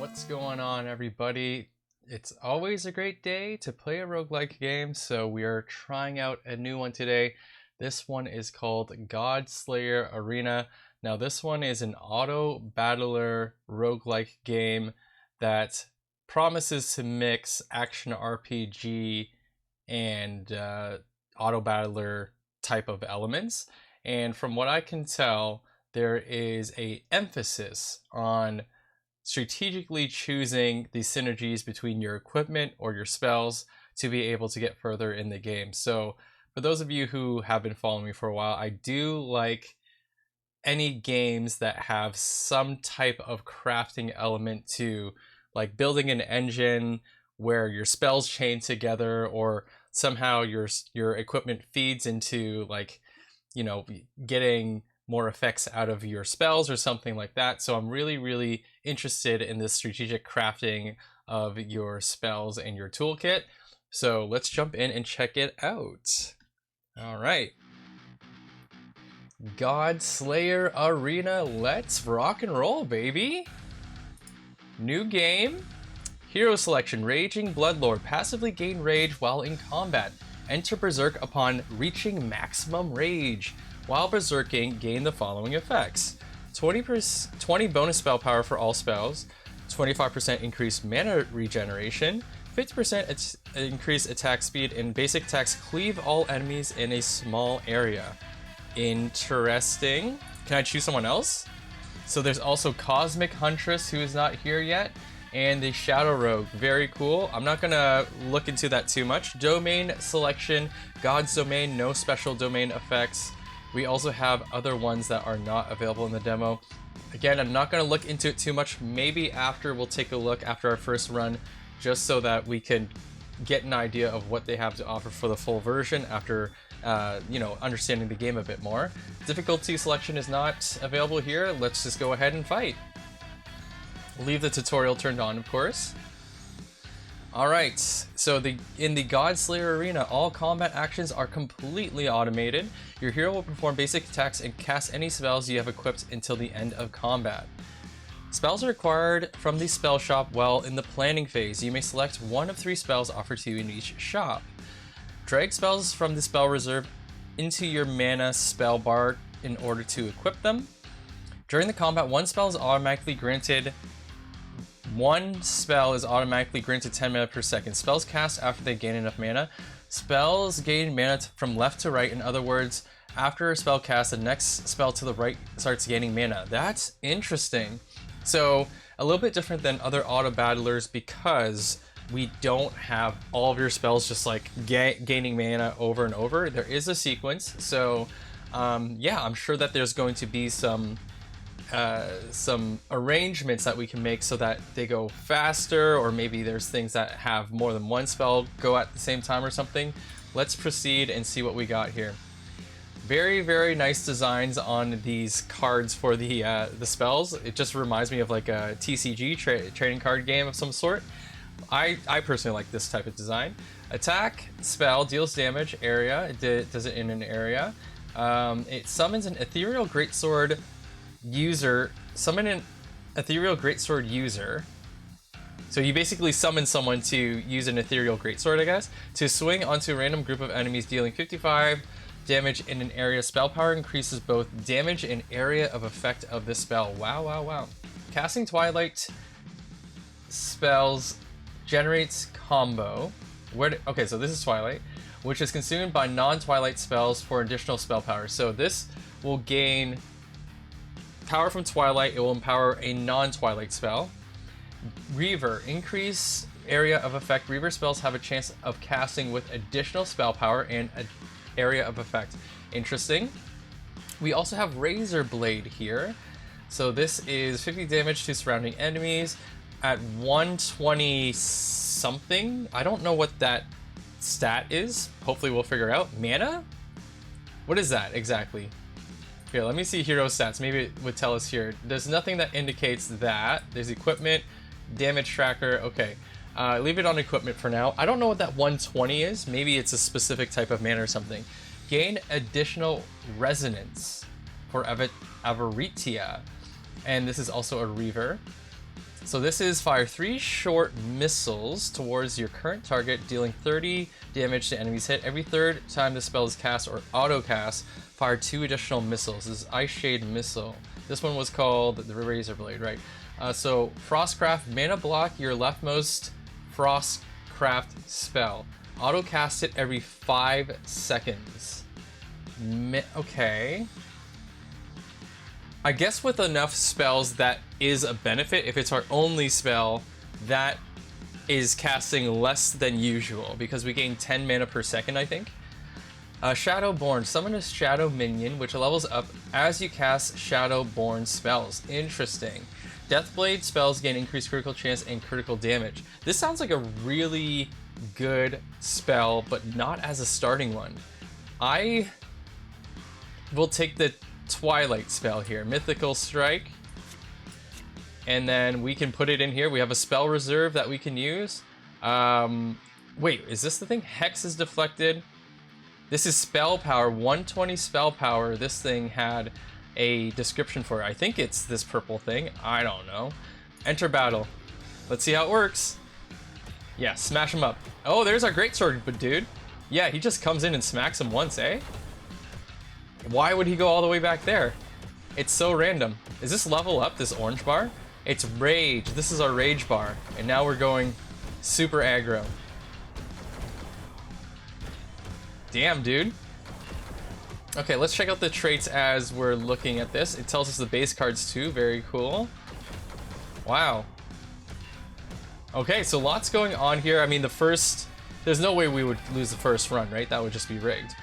What's going on, everybody? It's always a great day to play a roguelike game, so we are trying out a new one today. This one is called Godslayer Arena. Now, this one is an auto-battler roguelike game that promises to mix action RPG and auto-battler type of elements. And from what I can tell, there is an emphasis on strategically choosing the synergies between your equipment or your spells to be able to get further in the game. So for those of you who have been following me for a while, I do like any games that have some type of crafting element to, like building an engine where your spells chain together, or somehow your equipment feeds into, like, you know, getting more effects out of your spells or something like that. So I'm really interested in this strategic crafting of your spells and your toolkit. So let's jump in and check it out. All right. Godslayer Arena, let's rock and roll, baby. New game. Hero selection, Raging Bloodlord. Passively gain rage while in combat. Enter Berserk upon reaching maximum rage. While berserking, gain the following effects: 20 bonus spell power for all spells, 25% increased mana regeneration, 50% increased attack speed, and basic attacks cleave all enemies in a small area. Interesting. Can I choose someone else? So there's also Cosmic Huntress, who is not here yet, and the Shadow Rogue. Very cool. I'm not gonna look into that too much. Domain selection, God's Domain, no special domain effects. We also have other ones that are not available in the demo. Again, I'm not going to look into it too much. Maybe after we'll take a look after our first run, just so that we can get an idea of what they have to offer for the full version after, you know, understanding the game a bit more. Difficulty selection is not available here. Let's just go ahead and fight. Leave the tutorial turned on, of course. Alright, so in the Godslayer Arena, all combat actions are completely automated. Your hero will perform basic attacks and cast any spells you have equipped until the end of combat. Spells are acquired from the spell shop while in the planning phase. You may select one of 3 spells offered to you in each shop. Drag spells from the spell reserve into your mana spell bar in order to equip them. During the combat, one spell is automatically granted 10 mana per second. Spells cast after they gain enough mana. Spells gain mana from left to right. In other words, after a spell cast, the next spell to the right starts gaining mana. That's interesting. So a little bit different than other auto battlers, because we don't have all of your spells just like gaining mana over and over. There is a sequence. So yeah, I'm sure that there's going to be some arrangements that we can make so that they go faster, or maybe there's things that have more than one spell go at the same time or something. Let's proceed and see what we got here. Very nice designs on these cards for the spells. It just reminds me of like a TCG trading card game of some sort. I personally like this type of design. Attack spell deals damage area. It does it in an area. It summons an ethereal greatsword user. Summon an ethereal greatsword user. So you basically summon someone to use an ethereal greatsword, I guess, to swing onto a random group of enemies, dealing 55 damage in an area. Spell power increases both damage and area of effect of the spell. Wow. Casting Twilight spells generates combo. Okay, so this is Twilight, which is consumed by non-Twilight spells for additional spell power. So this will gain power from Twilight. It will empower a non-Twilight spell. Reaver, increase area of effect. Reaver spells have a chance of casting with additional spell power and an area of effect. Interesting. We also have Razor Blade here. So this is 50 damage to surrounding enemies at 120 something. I don't know what that stat is. Hopefully we'll figure out. Mana? What is that exactly? Here, let me see hero stats. Maybe it would tell us here. There's nothing that indicates that. There's equipment, damage tracker. Okay, leave it on equipment for now. I don't know what that 120 is. Maybe it's a specific type of mana or something. Gain additional resonance for Avaritia. And this is also a Reaver. So this is fire 3 short missiles towards your current target, dealing 30 damage to enemies hit. Every third time the spell is cast or auto cast, fire 2 additional missiles. This is Ice Shade Missile. This one was called the Razor Blade, right? So Frostcraft, mana block your leftmost Frostcraft spell. Auto cast it every 5 seconds. Okay. I guess with enough spells that is a benefit. If it's our only spell, that is casting less than usual because we gain 10 mana per second, I think. Shadowborn. Summon a shadow minion which levels up as you cast Shadowborn spells. Interesting. Deathblade spells gain increased critical chance and critical damage. This sounds like a really good spell, but not as a starting one. I will take the Twilight spell here. Mythical Strike. And then we can put it in here. We have a spell reserve that we can use. Wait, is this the thing? Hex is deflected. This is spell power, 120 spell power. This thing had a description for it. I think it's this purple thing. I don't know. Enter battle. Let's see how it works. Yeah, smash him up. Oh, there's our greatsword, but dude. Yeah, he just comes in and smacks him once, eh? Why would he go all the way back there? It's so random. Is this level up, this orange bar? It's rage. This is our rage bar. And now we're going super aggro. Damn, dude. Okay, let's check out the traits as we're looking at this. It tells us the base cards too. Very cool. Wow. Okay, so lots going on here. I mean, there's no way we would lose the first run, right? That would just be rigged.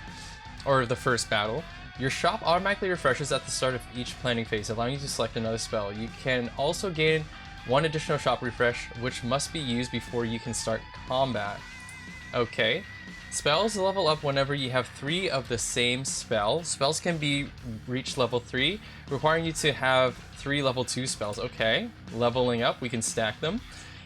Or the first battle. Your shop automatically refreshes at the start of each planning phase, allowing you to select another spell. You can also gain 1 additional shop refresh, which must be used before you can start combat. Okay. Spells level up whenever you have 3 of the same spell. Spells can be reached level 3, requiring you to have 3 level 2 spells. Okay. Leveling up, we can stack them.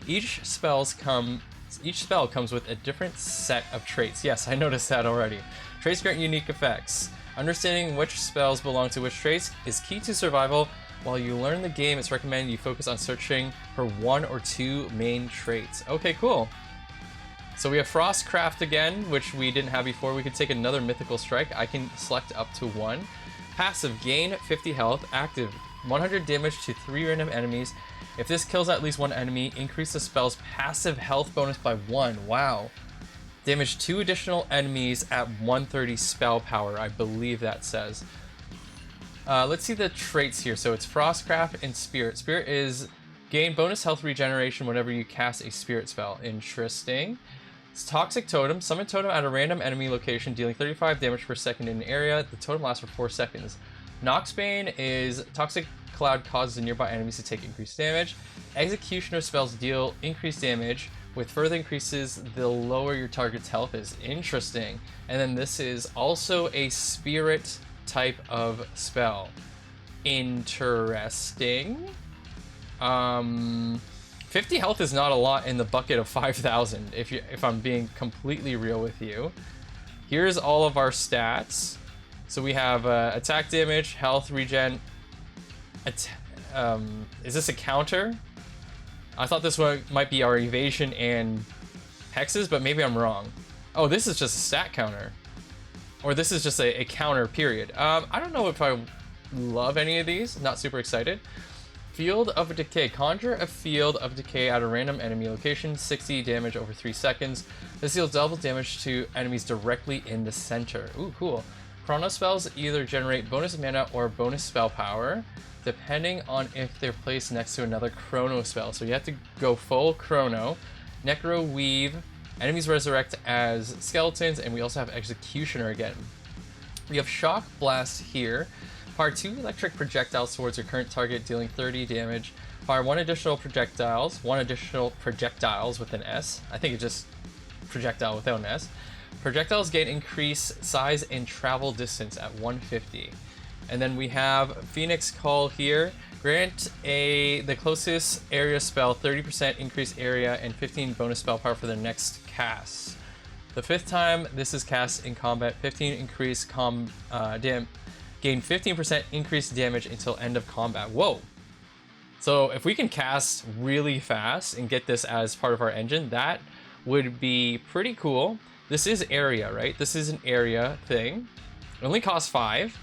Each spell comes with a different set of traits. Yes, I noticed that already. Traits grant unique effects. Understanding which spells belong to which traits is key to survival. While you learn the game, it's recommended you focus on searching for 1 or 2 main traits. Okay, cool. So we have Frostcraft again, which we didn't have before. We could take another Mythical Strike. I can select up to 1. Passive, gain 50 health. Active, 100 damage to 3 random enemies. If this kills at least 1 enemy, increase the spell's passive health bonus by 1. Wow. Damage 2 additional enemies at 130 spell power, I believe that says. Let's see the traits here. So it's Frostcraft and Spirit. Spirit is gain bonus health regeneration whenever you cast a Spirit spell. Interesting. It's Toxic Totem. Summon Totem at a random enemy location, dealing 35 damage per second in an area. The totem lasts for 4 seconds. Noxbane is Toxic Cloud causes nearby enemies to take increased damage. Executioner spells deal increased damage with further increases the lower your target's health is. Interesting. And then this is also a spirit type of spell. Interesting. 50 health is not a lot in the bucket of 5,000 if I'm being completely real with you. Here's all of our stats. So we have attack damage, health regen. Is this a counter? I thought this one might be our evasion and hexes, but maybe I'm wrong. Oh, this is just a stat counter. Or this is just a counter, period. I don't know if I love any of these. Not super excited. Field of Decay. Conjure a Field of Decay at a random enemy location. 60 damage over 3 seconds. This deals double damage to enemies directly in the center. Ooh, cool. Chrono spells either generate bonus mana or bonus spell power, depending on if they're placed next to another Chrono spell. So you have to go full Chrono. Necro Weave. Enemies resurrect as skeletons, and we also have Executioner again. We have Shock Blast here. Fire 2 electric projectiles towards your current target, dealing 30 damage. Fire 1 additional projectiles. 1 additional projectiles with an S. I think it's just projectile without an S. Projectiles gain increase size and travel distance at 150. And then we have Phoenix Call here. Grant the closest area spell 30% increased area and 15 bonus spell power for the next cast. The 5th time this is cast in combat, 15 increased gain 15% increased damage until end of combat. Whoa! So if we can cast really fast and get this as part of our engine, that would be pretty cool. This is area, right? This is an area thing. It only costs 5.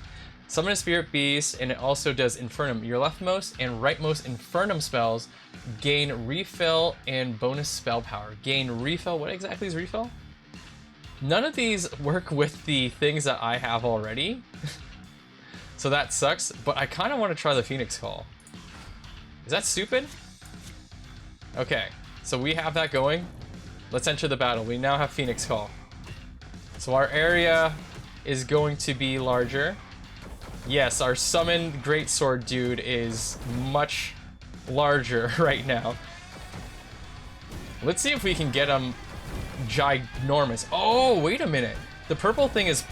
Summon a Spirit Beast, and it also does Infernum. Your leftmost and rightmost Infernum spells gain refill and bonus spell power. Gain refill. What exactly is refill? None of these work with the things that I have already. So that sucks, but I kind of want to try the Phoenix Call. Is that stupid? Okay, so we have that going. Let's enter the battle. We now have Phoenix Call. So our area is going to be larger. Yes, our summoned greatsword dude is much larger right now. Let's see if we can get him ginormous. Oh, wait a minute. The purple thing is...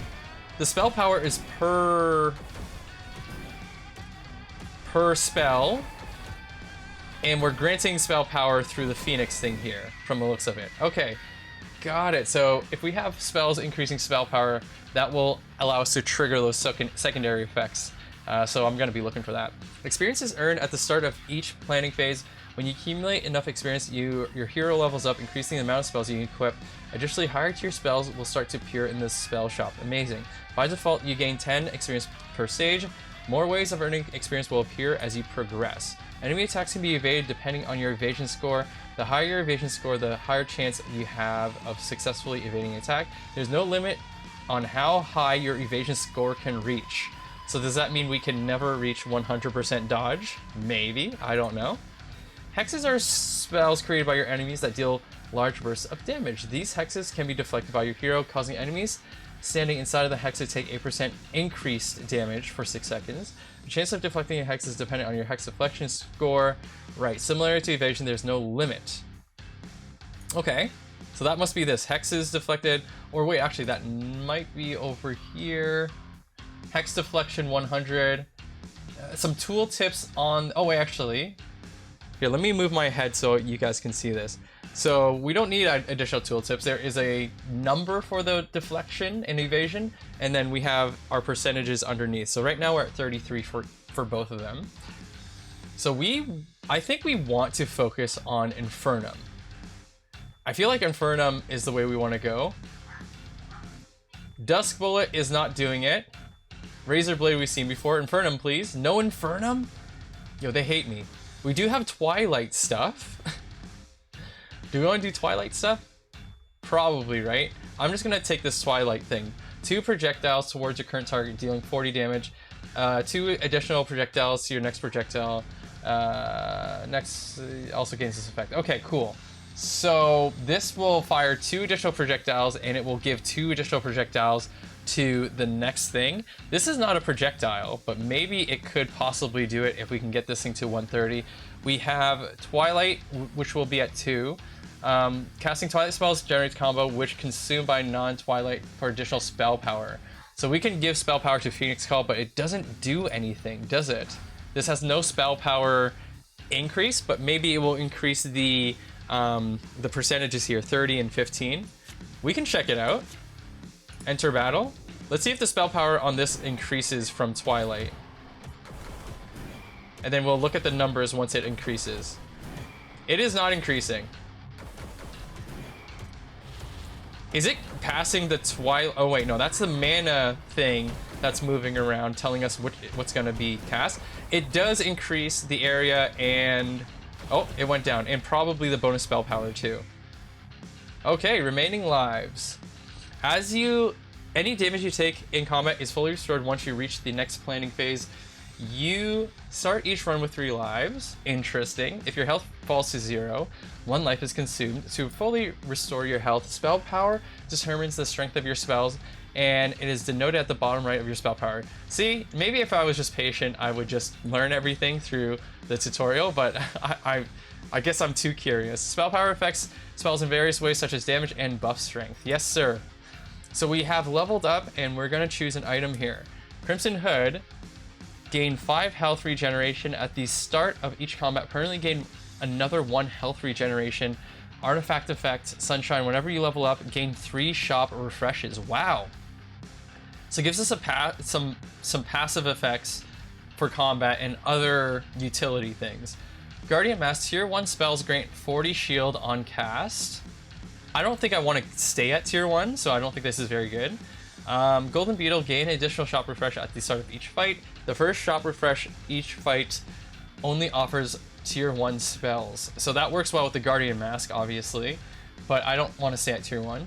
The spell power is per spell. And we're granting spell power through the Phoenix thing here, from the looks of it. Okay, got it. So if we have spells increasing spell power, that will allow us to trigger those secondary effects. So I'm going to be looking for that. Experience is earned at the start of each planning phase. When you accumulate enough experience, your hero levels up, increasing the amount of spells you can equip. Additionally, higher tier spells will start to appear in this spell shop. Amazing. By default, you gain 10 experience per stage. More ways of earning experience will appear as you progress. Enemy attacks can be evaded depending on your evasion score. The higher your evasion score, the higher chance you have of successfully evading an attack. There's no limit on how high your evasion score can reach. So does that mean we can never reach 100% dodge? Maybe, I don't know. Hexes are spells created by your enemies that deal large bursts of damage. These hexes can be deflected by your hero, causing enemies standing inside of the hex to take 8% increased damage for 6 seconds. The chance of deflecting a hex is dependent on your hex deflection score. Right, similar to evasion, there's no limit. Okay, so that must be this. Hexes deflected, or wait, actually that might be over here. Hex deflection 100. Some tool tips on, oh wait, actually. Here, let me move my head so you guys can see this. So we don't need additional tooltips. There is a number for the deflection and evasion, and then we have our percentages underneath. So right now we're at 33 for both of them. So I think we want to focus on Infernum. I feel like Infernum is the way we want to go. Dusk Bullet is not doing it. Razor Blade we've seen before. Infernum, please. No Infernum? Yo, they hate me. We do have Twilight stuff. Do we want to do Twilight stuff? Probably, right? I'm just going to take this Twilight thing. 2 projectiles towards your current target, dealing 40 damage. 2 additional projectiles to your next projectile. Also gains this effect. Okay, cool. So this will fire 2 additional projectiles, and it will give 2 additional projectiles to the next thing. This is not a projectile, but maybe it could possibly do it if we can get this thing to 130. We have Twilight, which will be at 2. Casting Twilight spells generates combo which consumed by non-Twilight for additional spell power. So we can give spell power to Phoenix Call, but it doesn't do anything, does it? This has no spell power increase, but maybe it will increase the percentages here, 30 and 15. We can check it out. Enter battle. Let's see if the spell power on this increases from Twilight. And then we'll look at the numbers once it increases. It is not increasing. Is it passing the Twilight? Oh wait, no, that's the mana thing that's moving around telling us what's gonna be cast. It does increase the area and... Oh, it went down. And probably the bonus spell power too. Okay, remaining lives. Any damage you take in combat is fully restored once you reach the next planning phase. You start each run with 3 lives. Interesting. If your health falls to 0, 1 life is consumed. To fully restore your health, spell power determines the strength of your spells, and it is denoted at the bottom right of your spell power. See, maybe if I was just patient, I would just learn everything through the tutorial, but I guess I'm too curious. Spell power affects spells in various ways, such as damage and buff strength. Yes, sir. So we have leveled up, and we're going to choose an item here. Crimson Hood. Gain 5 health regeneration at the start of each combat. Permanently gain another 1 health regeneration. Artifact effect, Sunshine. Whenever you level up, gain 3 shop refreshes. Wow. So it gives us some passive effects for combat and other utility things. Guardian Mask, tier 1 spells grant 40 shield on cast. I don't think I want to stay at tier 1, so I don't think this is very good. Golden Beetle, gain additional shop refresh at the start of each fight. The first shop refresh each fight only offers tier 1 spells. So that works well with the Guardian Mask, obviously, but I don't want to stay at tier 1.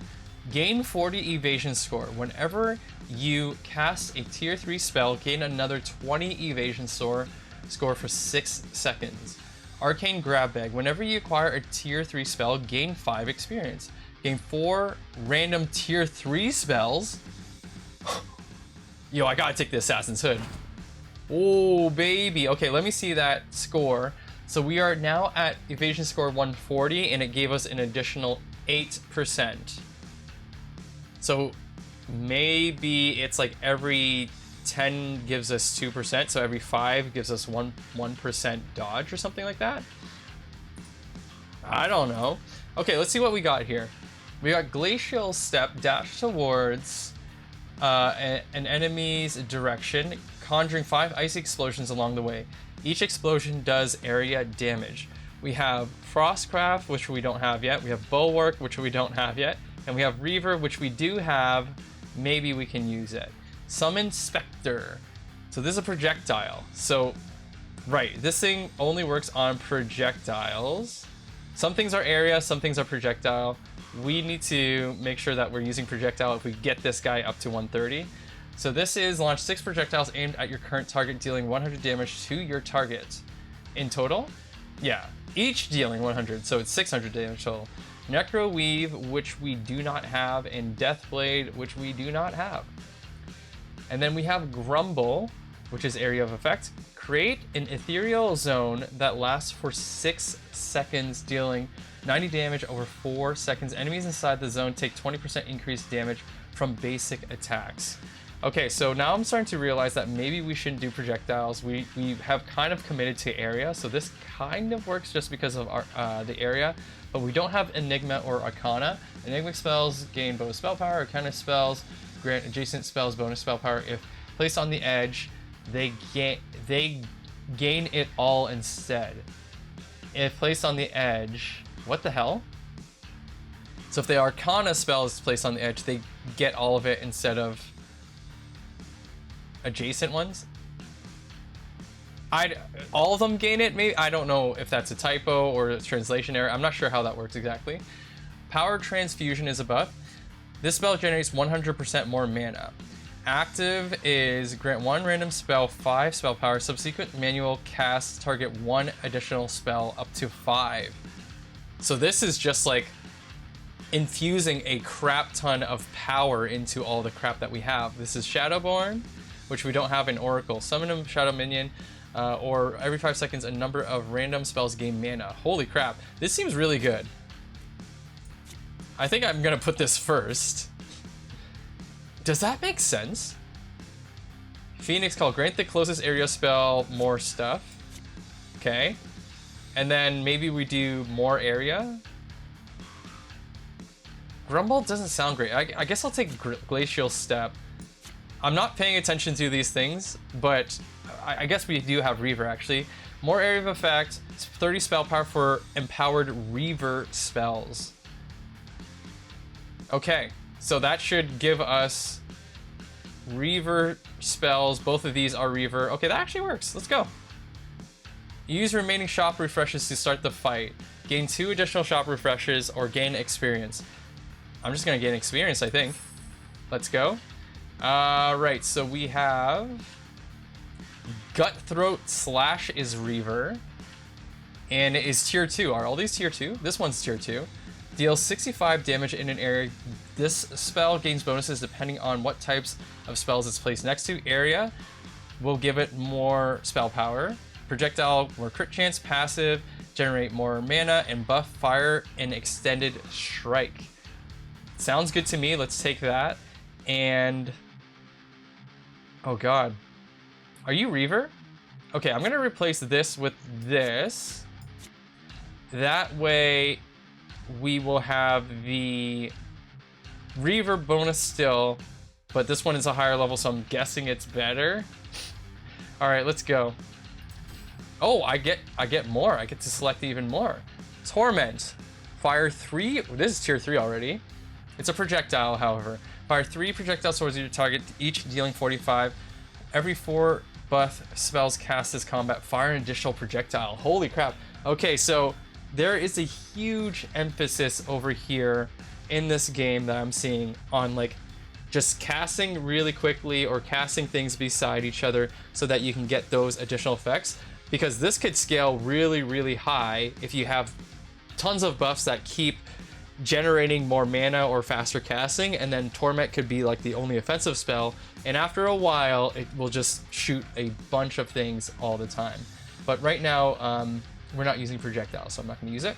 Gain 40 evasion score. Whenever you cast a tier 3 spell, gain another 20 evasion score for 6 seconds. Arcane Grab Bag. Whenever you acquire a tier 3 spell, gain 5 experience. Gain 4 random tier 3 spells. Yo, I gotta take the Assassin's Hood. Oh, baby. Okay, let me see that score. So we are now at evasion score 140, and it gave us an additional 8%. So maybe it's like every 10 gives us 2%, so every 5 gives us 1% dodge or something like that. I don't know. Okay, let's see what we got here. We got Glacial Step, dash towards an enemy's direction, conjuring 5 icy explosions along the way. Each explosion does area damage. We have Frostcraft, which we don't have yet. We have Bulwark, which we don't have yet. And we have Reaver, which we do have. Maybe we can use it. Summon Spectre. So this is a projectile. So, right, this thing only works on projectiles. Some things are area, some things are projectile. We need to make sure that we're using projectile if we get this guy up to 130. So this is launch 6 projectiles aimed at your current target, dealing 100 damage to your target. In total? Yeah, each dealing 100, so it's 600 damage total. Necro Weave, which we do not have, and Deathblade, which we do not have. And then we have Grumble, which is area of effect. Create an ethereal zone that lasts for 6 seconds, dealing 90 damage over 4 seconds. Enemies inside the zone take 20% increased damage from basic attacks. Okay, so now I'm starting to realize that maybe we shouldn't do projectiles. We have kind of committed to area, so this kind of works just because of our the area, but we don't have Enigma or Arcana. Enigma spells gain bonus spell power. Arcana spells grant adjacent spells bonus spell power. If placed on the edge, they gain it all instead. If placed on the edge, what the hell? So if the Arcana spell is placed on the edge, they get all of it instead of adjacent ones. All of them gain it, maybe? I don't know if that's a typo or a translation error. I'm not sure how that works exactly. Power Transfusion is a buff. This spell generates 100% more mana. Active is grant 1 random spell 5 spell power. Subsequent manual cast target 1 additional spell up to 5. So this is just like infusing a crap ton of power into all the crap that we have. This is Shadowborn, which we don't have in Oracle. Summon a shadow minion, or every 5 seconds a number of random spells gain mana. Holy crap, this seems really good. I think I'm gonna put this first. Does that make sense? Phoenix Call, grant the closest area spell more stuff. Okay. And then maybe we do more area. Grumble doesn't sound great. I guess I'll take Glacial Step. I'm not paying attention to these things, but I guess we do have Reaver actually. More area of effect, 30 spell power for empowered Reaver spells. Okay, so that should give us Reaver spells. Both of these are Reaver. Okay, that actually works. Let's go. Use remaining shop refreshes to start the fight. Gain 2 additional shop refreshes or gain experience. I'm just gonna gain experience, I think. Let's go. Right, so we have Gutthroat Slash is Reaver, and it is tier 2. Are all these tier 2? This one's tier 2. Deals 65 damage in an area. This spell gains bonuses depending on what types of spells it's placed next to. Area will give it more spell power. Projectile, more crit chance. Passive, generate more mana, and buff fire and extended strike. Sounds good to me. Let's take that. And oh god, are you Reaver? Okay, I'm gonna replace this with this. That way we will have the Reaver bonus still, but this one is a higher level, so I'm guessing it's better. All right, let's go. Oh, I get more. I get to select even more. Torment. Fire 3. This is tier 3 already. It's a projectile, however. Fire 3 projectiles towards your target, each dealing 45. Every 4 buff spells cast this combat, fire an additional projectile. Holy crap. Okay, so there is a huge emphasis over here in this game that I'm seeing on like just casting really quickly or casting things beside each other so that you can get those additional effects, because this could scale really, really high if you have tons of buffs that keep generating more mana or faster casting, and then Torment could be like the only offensive spell, and after a while it will just shoot a bunch of things all the time. But right now we're not using projectiles, so I'm not going to use it.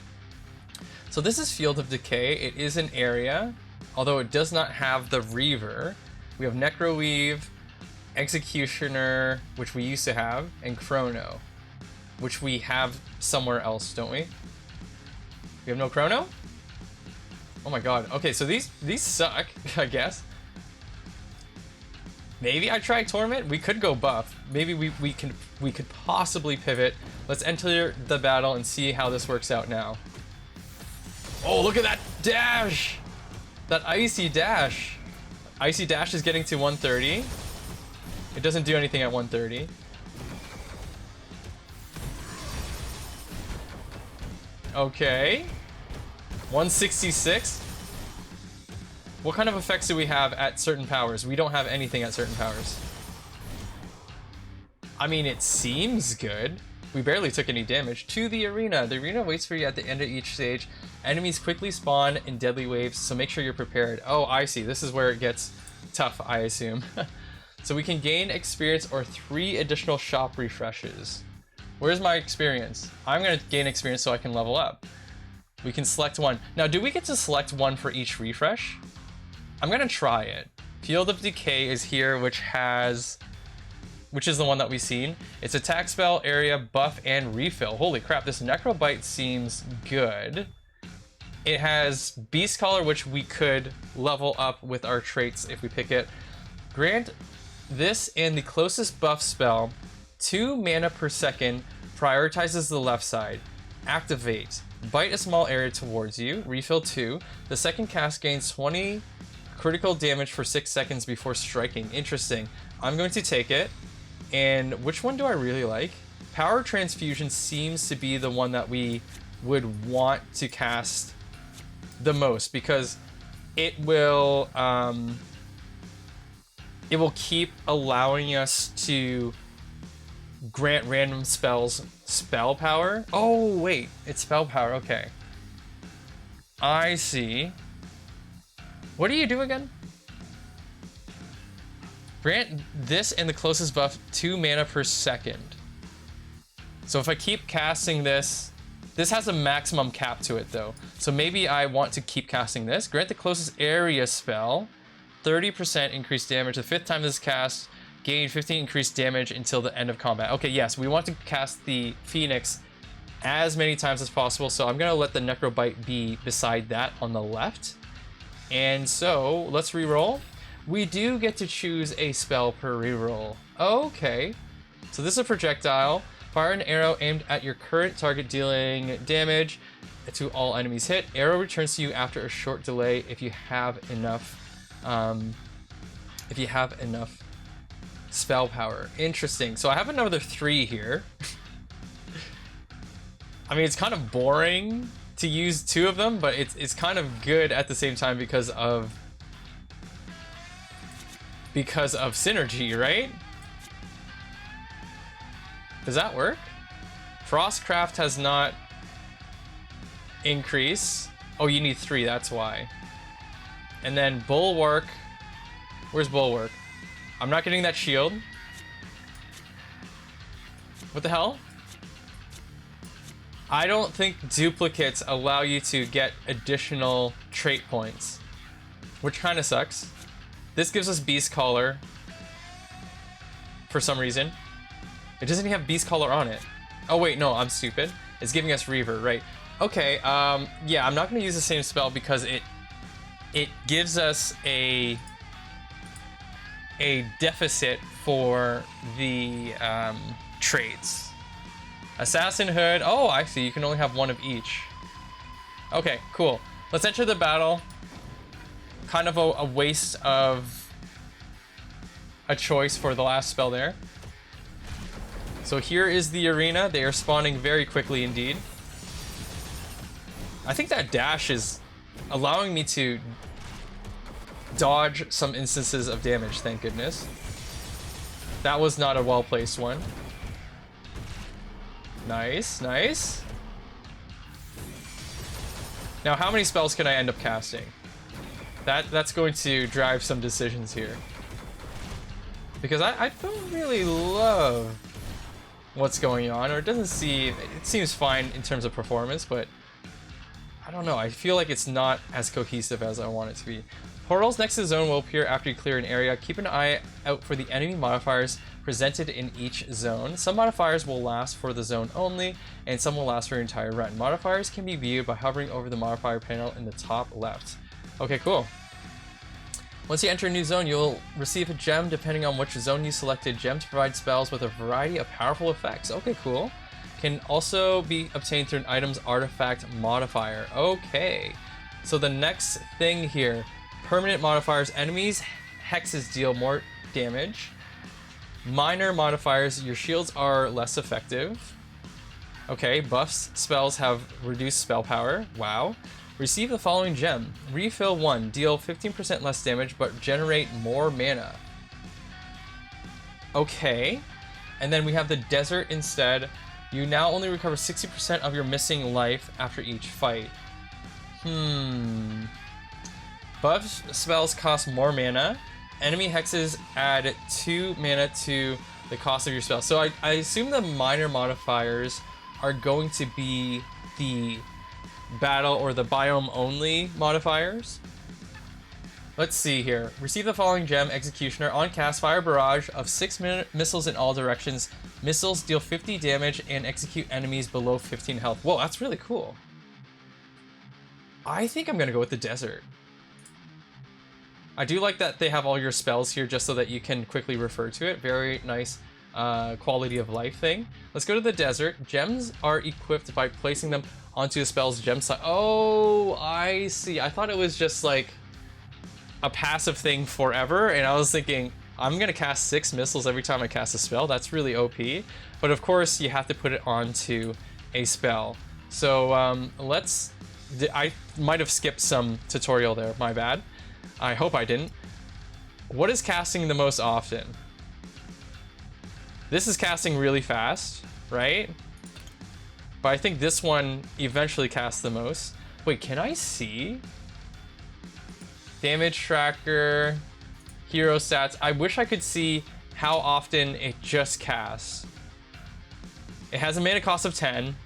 So this is Field of Decay. It is an area, although it does not have the Reaver. We have Necroweave, Executioner, which we used to have, and Chrono, which we have somewhere else, don't we? We have no Chrono? Oh my god. Okay, so these suck, I guess. Maybe I try Torment? We could go buff. Maybe we could possibly pivot. Let's enter the battle and see how this works out now. Oh, look at that dash! That Icy Dash. Icy Dash is getting to 130. It doesn't do anything at 130. Okay. 166. What kind of effects do we have at certain powers? We don't have anything at certain powers. I mean, it seems good. We barely took any damage. To the arena. The arena waits for you at the end of each stage. Enemies quickly spawn in deadly waves, so make sure you're prepared. Oh, I see. This is where it gets tough, I assume. So we can gain experience or 3 additional shop refreshes. Where's my experience? I'm going to gain experience so I can level up. We can select one. Now, do we get to select one for each refresh? I'm going to try it. Field of Decay is here, which is the one that we've seen. It's attack spell, area, buff, and refill. Holy crap, this Necrobite seems good. It has Beast Collar, which we could level up with our traits if we pick it. Grant this and the closest buff spell 2 mana per second, prioritizes the left side. Activate. Bite a small area towards you. Refill 2. The second cast gains 20 critical damage for 6 seconds before striking. Interesting. I'm going to take it. And which one do I really like? Power Transfusion seems to be the one that we would want to cast the most, because it will keep allowing us to grant random spells spell power. Oh wait, it's spell power. Okay, I see. What do you do again? Grant this and the closest buff 2 mana per second. So if I keep casting this has a maximum cap to it though. So maybe I want to keep casting this. Grant the closest area spell 30% increased damage. The 5th time this is cast, gain 15 increased damage until the end of combat. Okay, yes, we want to cast the Phoenix as many times as possible. So I'm gonna let the Necrobite be beside that on the left. And so let's reroll. We do get to choose a spell per reroll. Okay, so this is a projectile. Fire an arrow aimed at your current target, dealing damage to all enemies hit. Arrow returns to you after a short delay if you have enough. Spell power. Interesting. So I have another 3 here. I mean, it's kind of boring to use 2 of them, but it's kind of good at the same time because of synergy, right? Does that work? Frostcraft has not increased. Oh, you need 3, that's why. And then Bulwark. Where's Bulwark? I'm not getting that shield. What the hell? I don't think duplicates allow you to get additional trait points, which kind of sucks. This gives us Beast Collar for some reason. It doesn't even have Beast Collar on it. Oh wait, no, I'm stupid. It's giving us Reaver, right? Okay, yeah, I'm not going to use the same spell because it gives us a deficit for the traits. Assassin Hood. Oh, I see. You can only have one of each. Okay, cool. Let's enter the battle. Kind of a waste of a choice for the last spell there. So here is the arena. They are spawning very quickly indeed. I think that dash is allowing me to dodge some instances of damage, thank goodness. That was not a well-placed one. Nice, nice. Now, how many spells can I end up casting? That's going to drive some decisions here. Because I don't really love what's going on, or it doesn't seem... It seems fine in terms of performance, but I don't know. I feel like it's not as cohesive as I want it to be. Portals next to the zone will appear after you clear an area. Keep an eye out for the enemy modifiers presented in each zone. Some modifiers will last for the zone only, and some will last for your entire run. Modifiers can be viewed by hovering over the modifier panel in the top left. Okay, cool. Once you enter a new zone, you'll receive a gem depending on which zone you selected. Gems provide spells with a variety of powerful effects. Okay, cool. Can also be obtained through an item's artifact modifier. Okay. So the next thing here, permanent modifiers. Enemies' hexes deal more damage. Minor modifiers, your shields are less effective. Okay, buffs, spells have reduced spell power. Wow. Receive the following gem. Refill 1, deal 15% less damage, but generate more mana. Okay. And then we have the desert instead. You now only recover 60% of your missing life after each fight. Buff spells cost more mana. Enemy hexes add 2 mana to the cost of your spell. So I assume the minor modifiers are going to be the battle or the biome only modifiers. Let's see here. Receive the following gem, Executioner. On cast, fire a barrage of 6 missiles in all directions. Missiles deal 50 damage and execute enemies below 15 health. Whoa, that's really cool. I think I'm gonna go with the desert. I do like that they have all your spells here just so that you can quickly refer to it. Very nice quality of life thing. Let's go to the desert. Gems are equipped by placing them onto a spell's gem side. Oh, I see. I thought it was just like a passive thing forever, and I was thinking, I'm gonna cast 6 missiles every time I cast a spell. That's really OP. But of course, you have to put it onto a spell. So I might have skipped some tutorial there. My bad. I hope I didn't. What is casting the most often? This is casting really fast, right? But I think this one eventually casts the most. Wait, can I see? Damage tracker, hero stats. I wish I could see how often it just casts. It has a mana cost of 10,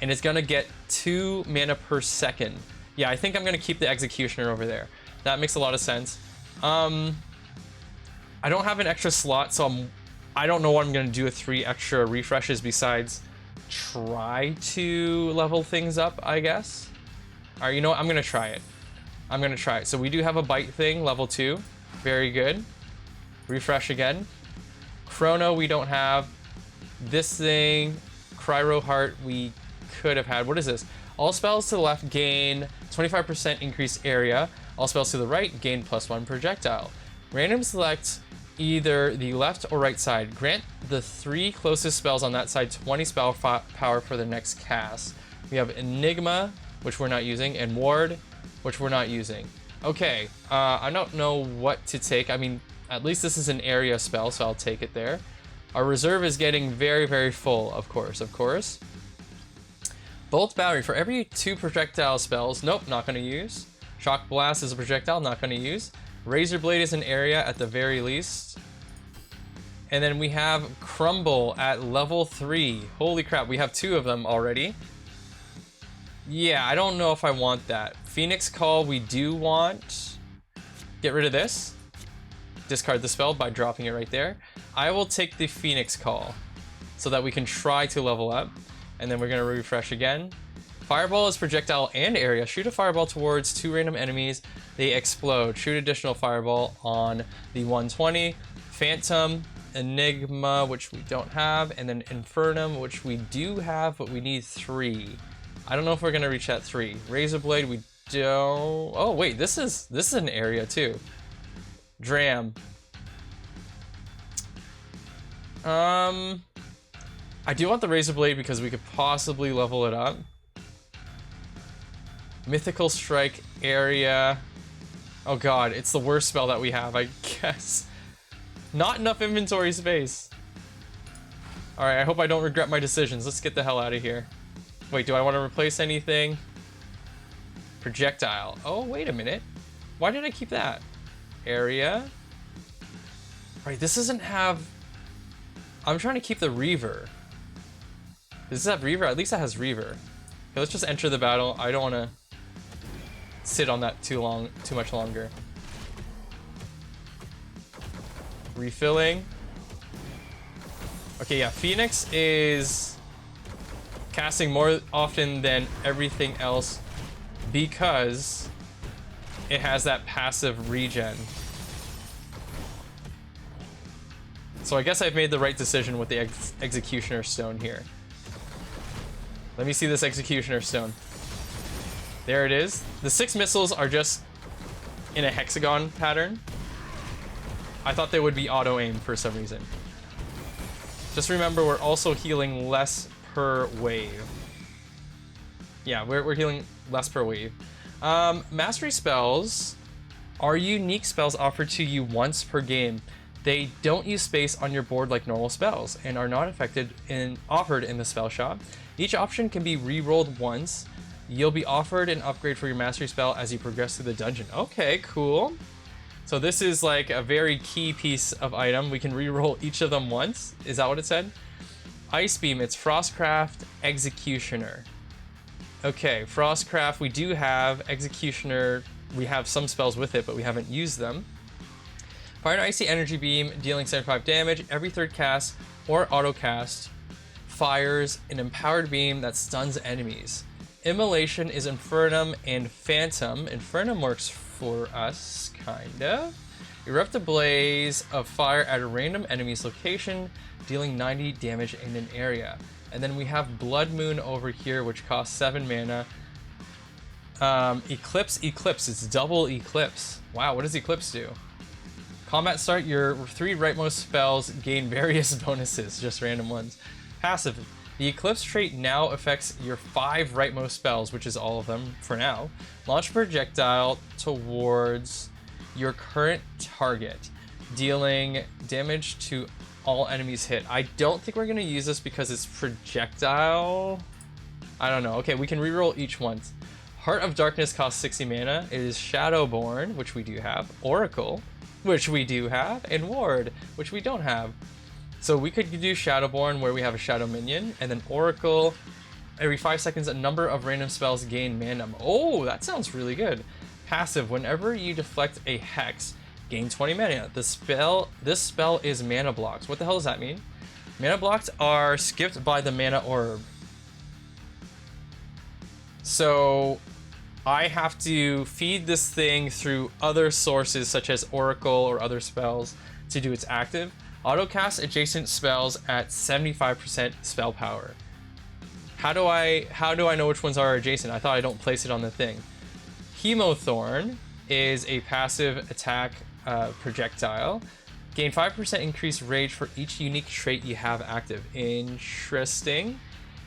and it's gonna get 2 mana per second. Yeah, I think I'm gonna keep the Executioner over there. That makes a lot of sense. I don't have an extra slot, so I don't know what I'm gonna do with 3 extra refreshes besides try to level things up, I guess. All right, you know what? I'm gonna try it. I'm gonna try it. So we do have a bite thing, level 2. Very good. Refresh again. Chrono, we don't have. This thing, Cryo Heart, we could have had. What is this? All spells to the left gain 25% increased area. All spells to the right gain +1 projectile. Random select either the left or right side. Grant the 3 closest spells on that side 20 spell power for the next cast. We have Enigma, which we're not using, and Ward, which we're not using. Okay, I don't know what to take. I mean, at least this is an area spell, so I'll take it there. Our reserve is getting very, very full, of course. Bolt Battery, for every 2 projectile spells, nope, not gonna use. Shock Blast is a projectile, not gonna use. Razor Blade is an area at the very least. And then we have Crumble at level 3. Holy crap, we have 2 of them already. Yeah, I don't know if I want that. Phoenix Call we do want. Get rid of this. Discard the spell by dropping it right there. I will take the Phoenix Call so that we can try to level up. And then we're gonna refresh again. Fireball is projectile and area. Shoot a fireball towards 2 random enemies. They explode. Shoot additional fireball on the 120. Phantom Enigma, which we don't have, and then Infernum, which we do have, but we need 3. I don't know if we're gonna reach that 3. Razor Blade, we don't. Oh wait, this is an area too. Dram. I do want the Razor Blade because we could possibly level it up. Mythical Strike area. Oh god, it's the worst spell that we have, I guess. Not enough inventory space. Alright, I hope I don't regret my decisions. Let's get the hell out of here. Wait, do I want to replace anything? Projectile. Oh, wait a minute. Why did I keep that? Area. Alright, this doesn't have... I'm trying to keep the Reaver. Does this have Reaver? At least it has Reaver. Okay, let's just enter the battle. I don't want to sit on that too much longer. Refilling. Okay, yeah, Phoenix is casting more often than everything else because it has that passive regen. So I guess I've made the right decision with the Executioner Stone here. Let me see this Executioner Stone. There it is. The 6 missiles are just in a hexagon pattern. I thought they would be auto-aim for some reason. Just remember, we're also healing less per wave. Yeah, we're healing less per wave. Mastery spells are unique spells offered to you once per game. They don't use space on your board like normal spells and are not offered in the spell shop. Each option can be re-rolled once. You'll be offered an upgrade for your mastery spell as you progress through the dungeon. Okay, cool. So this is like a very key piece of item. We can re-roll each of them once. Is that what it said? Ice Beam, it's Frostcraft, Executioner. Okay, Frostcraft, we do have. Executioner, we have some spells with it, but we haven't used them. Fire an Icy Energy Beam, dealing 75 damage. Every third cast or auto cast fires an empowered beam that stuns enemies. Immolation is Infernum and Phantom. Infernum works for us, kind of. Erupt a blaze of fire at a random enemy's location, dealing 90 damage in an area. And then we have Blood Moon over here, which costs 7 mana. Eclipse, it's double Eclipse. Wow, what does Eclipse do? Combat start, your 3 rightmost spells gain various bonuses, just random ones. Passive, the Eclipse trait now affects your 5 rightmost spells, which is all of them for now. Launch a projectile towards your current target, dealing damage to all enemies hit. I don't think we're going to use this because it's projectile. I don't know. Okay, we can reroll each one. Heart of Darkness costs 60 mana. It is Shadowborn, which we do have. Oracle, which we do have. And Ward, which we don't have. So we could do Shadowborn, where we have a Shadow Minion. And then Oracle, every 5 seconds, a number of random spells gain mana. Oh, that sounds really good. Passive, whenever you deflect a hex, gain 20 mana. This spell is mana blocks. What the hell does that mean? Mana blocks are skipped by the mana orb. So I have to feed this thing through other sources such as Oracle or other spells to do its active. Autocast adjacent spells at 75% spell power. How do I know which ones are adjacent? I thought I don't place it on the thing. Hemothorn is a passive attack projectile. Gain 5% increased rage for each unique trait you have active. Interesting.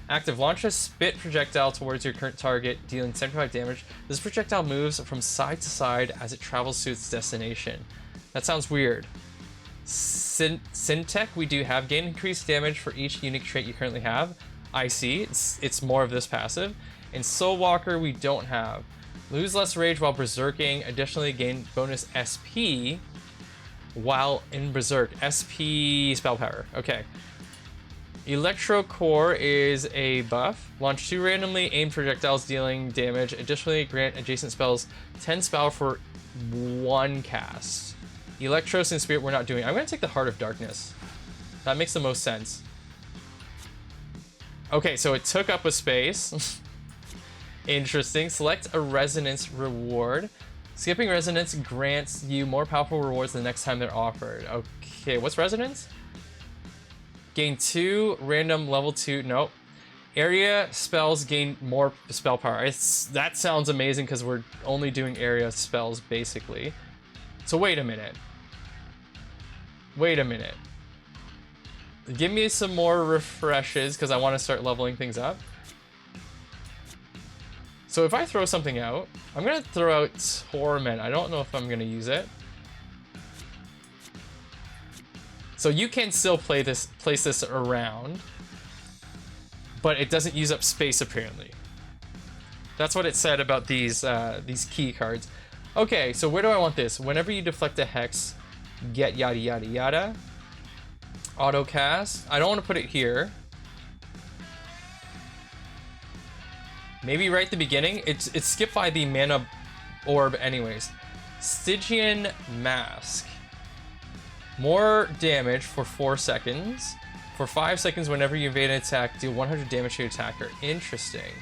Active, launch a spit projectile towards your current target, dealing 75 damage. This projectile moves from side to side as it travels to its destination. That sounds weird. Syntech, we do have. Gain increased damage for each unique trait you currently have. I see, it's more of this passive. And Soulwalker, we don't have. Lose less rage while berserking. Additionally, gain bonus SP while in berserk. SP spell power. Okay. Electro Core is a buff. Launch 2 randomly aimed projectiles dealing damage. Additionally, grant adjacent spells 10 spell for 1 cast. Electros and Spirit we're not doing. I'm going to take the Heart of Darkness. That makes the most sense. Okay, so it took up a space. Interesting. Select a Resonance reward. Skipping Resonance grants you more powerful rewards the next time they're offered. Okay, what's Resonance? Gain 2 random level 2. Nope. Area spells gain more spell power. That sounds amazing because we're only doing area spells basically. So wait a minute. Wait a minute. Give me some more refreshes because I want to start leveling things up. So if I throw something out, I'm going to throw out Torment. I don't know if I'm going to use it. So you can still place this around, but it doesn't use up space apparently. That's what it said about these key cards. Okay, so where do I want this? Whenever you deflect a hex, get yada yada yada. Auto cast. I don't want to put it here. Maybe right at the beginning. It's skipped by the mana orb anyways. Stygian Mask. More damage for 4 seconds. For 5 seconds, whenever you evade an attack, deal 100 damage to your attacker. Interesting.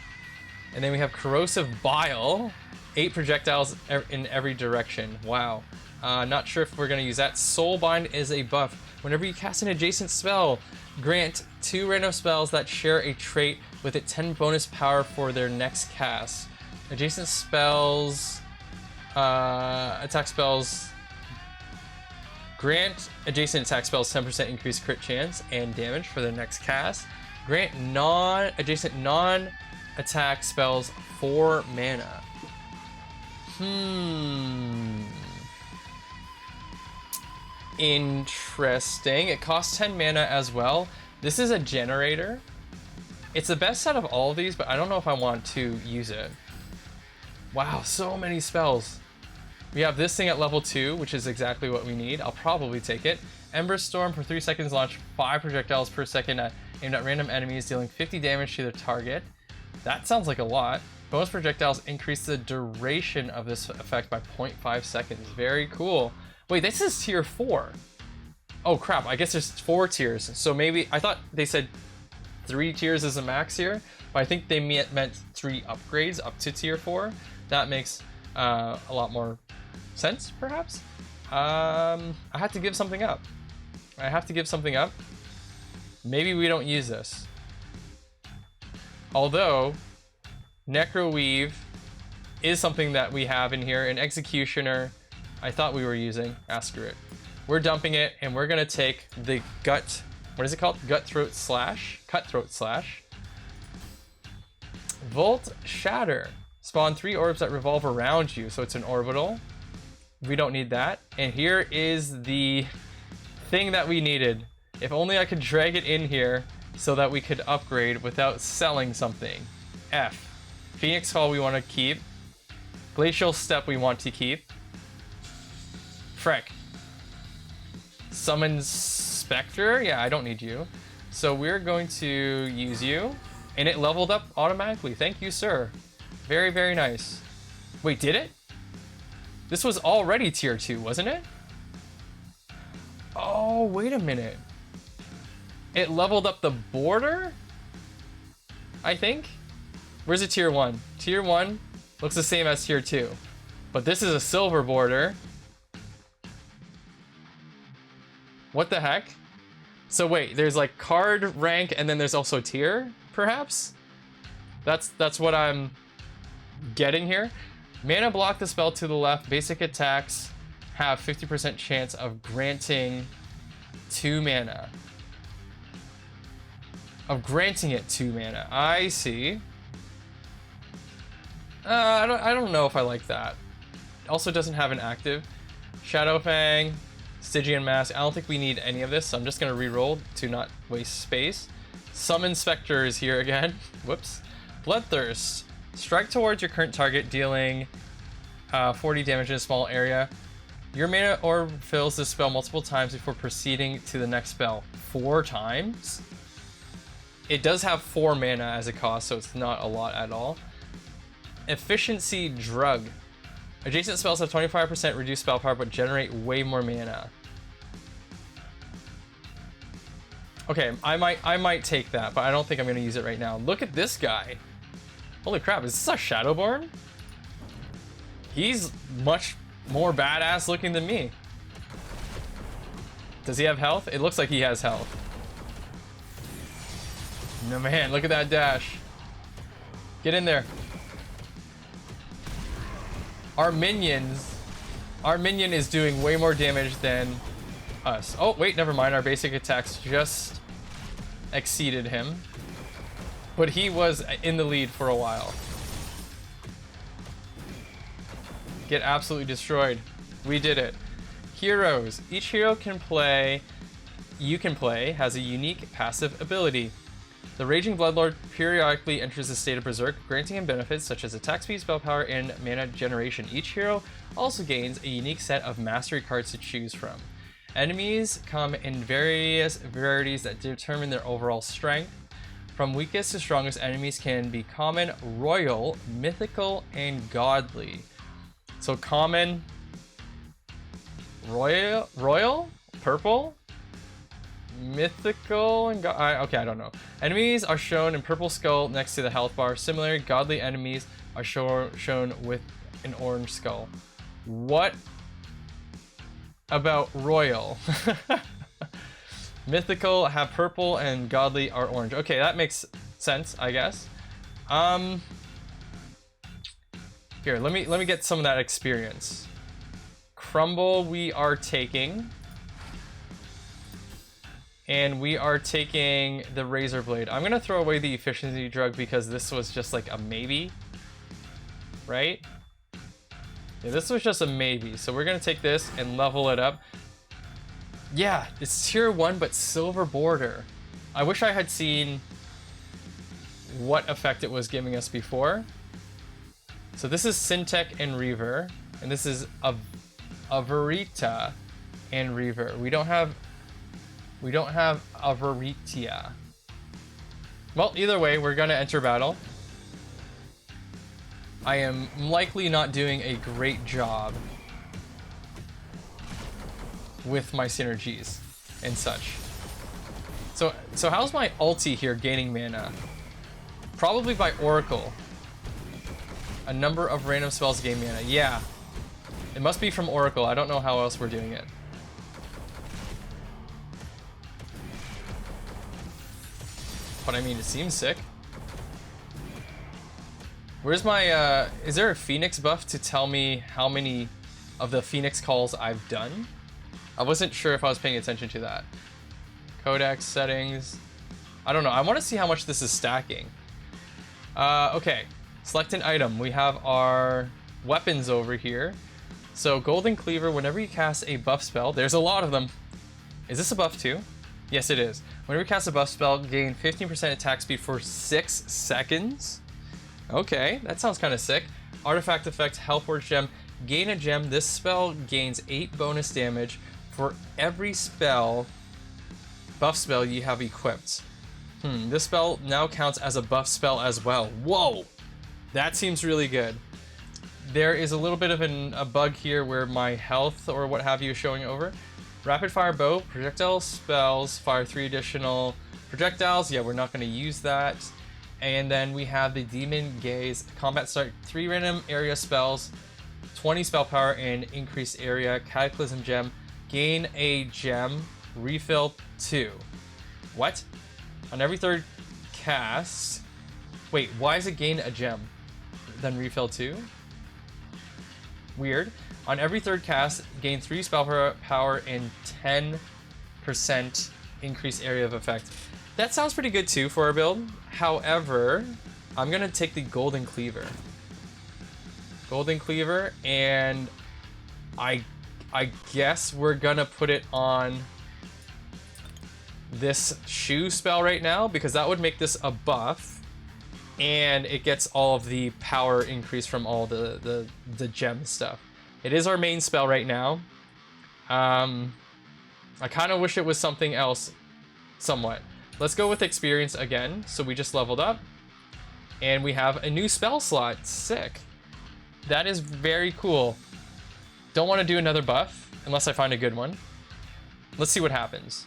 And then we have Corrosive Bile. 8 projectiles in every direction. Wow. Not sure if we're going to use that. Soulbind is a buff. Whenever you cast an adjacent spell, grant 2 random spells that share a trait with it 10 bonus power for their next cast. Adjacent spells, attack spells, grant adjacent attack spells 10% increased crit chance and damage for their next cast. Grant adjacent non-attack spells 4 mana. Interesting. It costs 10 mana as well. This is a generator. It's the best out of all of these, but I don't know if I want to use it. Wow, so many spells. We have this thing at level 2, which is exactly what we need. I'll probably take it. Ember Storm for 3 seconds, launch 5 projectiles per second aimed at random enemies, dealing 50 damage to the target. That sounds like a lot. Bonus projectiles increase the duration of this effect by 0.5 seconds. Very cool. Wait, this is tier 4. Oh crap, I guess there's 4 tiers. So maybe, I thought they said 3 tiers is a max here, but I think they meant 3 upgrades up to tier 4. That makes a lot more sense, perhaps? I have to give something up. I have to give something up. Maybe we don't use this. Although, Necroweave is something that we have in here. An Executioner, I thought we were using. Screw it. We're dumping it, and we're gonna take the gut. What is it called? Cutthroat Slash. Volt Shatter. Spawn 3 orbs that revolve around you, so it's an orbital. We don't need that. And here is the thing that we needed. If only I could drag it in here so that we could upgrade without selling something. F. Phoenix Hall we want to keep. Glacial Step we want to keep. Freck. Summon Spectre? Yeah, I don't need you. So we're going to use you. And it leveled up automatically. Thank you, sir. Very, very nice. Wait, did it? This was already tier 2, wasn't it? Oh, wait a minute. It leveled up the border? I think? Where's the tier 1? Tier 1 looks the same as tier 2. But this is a silver border. What the heck? So wait, there's like card, rank, and then there's also tier, perhaps? That's what I'm getting here. Mana block the spell to the left. Basic attacks have 50% chance of granting 2 mana. Of granting it 2 mana. I see. I don't know if I like that. It also doesn't have an active. Shadowfang, Stygian Mask. I don't think we need any of this, so I'm just gonna reroll to not waste space. Summon Spectre is here again. Whoops. Bloodthirst. Strike towards your current target, dealing 40 damage in a small area. Your mana orb fills this spell multiple times before proceeding to the next spell. 4 times? It does have 4 mana as a cost, so it's not a lot at all. Efficiency Drug. Adjacent spells have 25% reduced spell power, but generate way more mana. Okay, I might take that, but I don't think I'm gonna use it right now. Look at this guy. Holy crap, is this a Shadowborn? He's much more badass looking than me. Does he have health? It looks like he has health. No, man, look at that dash. Get in there. Our minion is doing way more damage than us. Oh, wait, never mind. Our basic attacks just exceeded him. But he was in the lead for a while. Get absolutely destroyed. We did it. Heroes. Each hero you can play has a unique passive ability. The Raging Bloodlord periodically enters a state of Berserk, granting him benefits such as attack speed, spell power, and mana generation. Each hero also gains a unique set of mastery cards to choose from. Enemies come in various varieties that determine their overall strength. From weakest to strongest, enemies can be common, royal, mythical, and godly. So common, royal, purple, mythical, and okay, I don't know. Enemies are shown in purple skull next to the health bar. Similarly, godly enemies are shown with an orange skull. What about royal? Mythical have purple and godly are orange. Okay, that makes sense, I guess. Here, let me get some of that experience. Crumble we are taking. And we are taking the Razor Blade. I'm gonna throw away the efficiency drug because this was just like a maybe. Right? Yeah, this was just a maybe. So we're gonna take this and level it up. Yeah, it's tier 1, but silver border. I wish I had seen what effect it was giving us before. So this is Syntech and Reaver, and this is Avarita and Reaver. We don't have Avaritia. Well, either way, we're gonna enter battle. I am likely not doing a great job with my synergies and such. So how's my ulti here gaining mana? Probably by Oracle. A number of random spells gain mana. Yeah. It must be from Oracle. I don't know how else we're doing it. But I mean, it seems sick. Where's my, is there a Phoenix buff to tell me how many of the Phoenix calls I've done? I wasn't sure if I was paying attention to that. Codex settings. I don't know. I want to see how much this is stacking. Okay. Select an item. We have our weapons over here. So Golden Cleaver, whenever you cast a buff spell, there's a lot of them. Is this a buff too? Yes, it is. Whenever you cast a buff spell, gain 15% attack speed for 6 seconds. Okay, that sounds kind of sick. Artifact effect, Health Forge Gem. Gain a gem. This spell gains 8 bonus damage for every buff spell you have equipped. This spell now counts as a buff spell as well. Whoa! That seems really good. There is a little bit of a bug here where my health or what have you is showing over. Rapid Fire Bow, projectile spells, fire 3 additional projectiles. Yeah, we're not going to use that. And then we have the Demon Gaze, combat start 3 random area spells, 20 spell power, and increased area. Cataclysm Gem, gain a gem, refill 2. What? On every 3rd cast. Wait, why is it gain a gem? Then refill 2? Weird. On every 3rd cast, gain 3 spell power and 10% increased area of effect. That sounds pretty good too for our build. However, I'm gonna take the Golden Cleaver. Golden Cleaver, and I guess we're gonna put it on this shoe spell right now because that would make this a buff, and it gets all of the power increase from all the gem stuff. It is our main spell right now. I kind of wish it was something else, somewhat. Let's go with experience again. So we just leveled up, and we have a new spell slot. Sick. That is very cool. Don't want to do another buff unless I find a good one. Let's see what happens.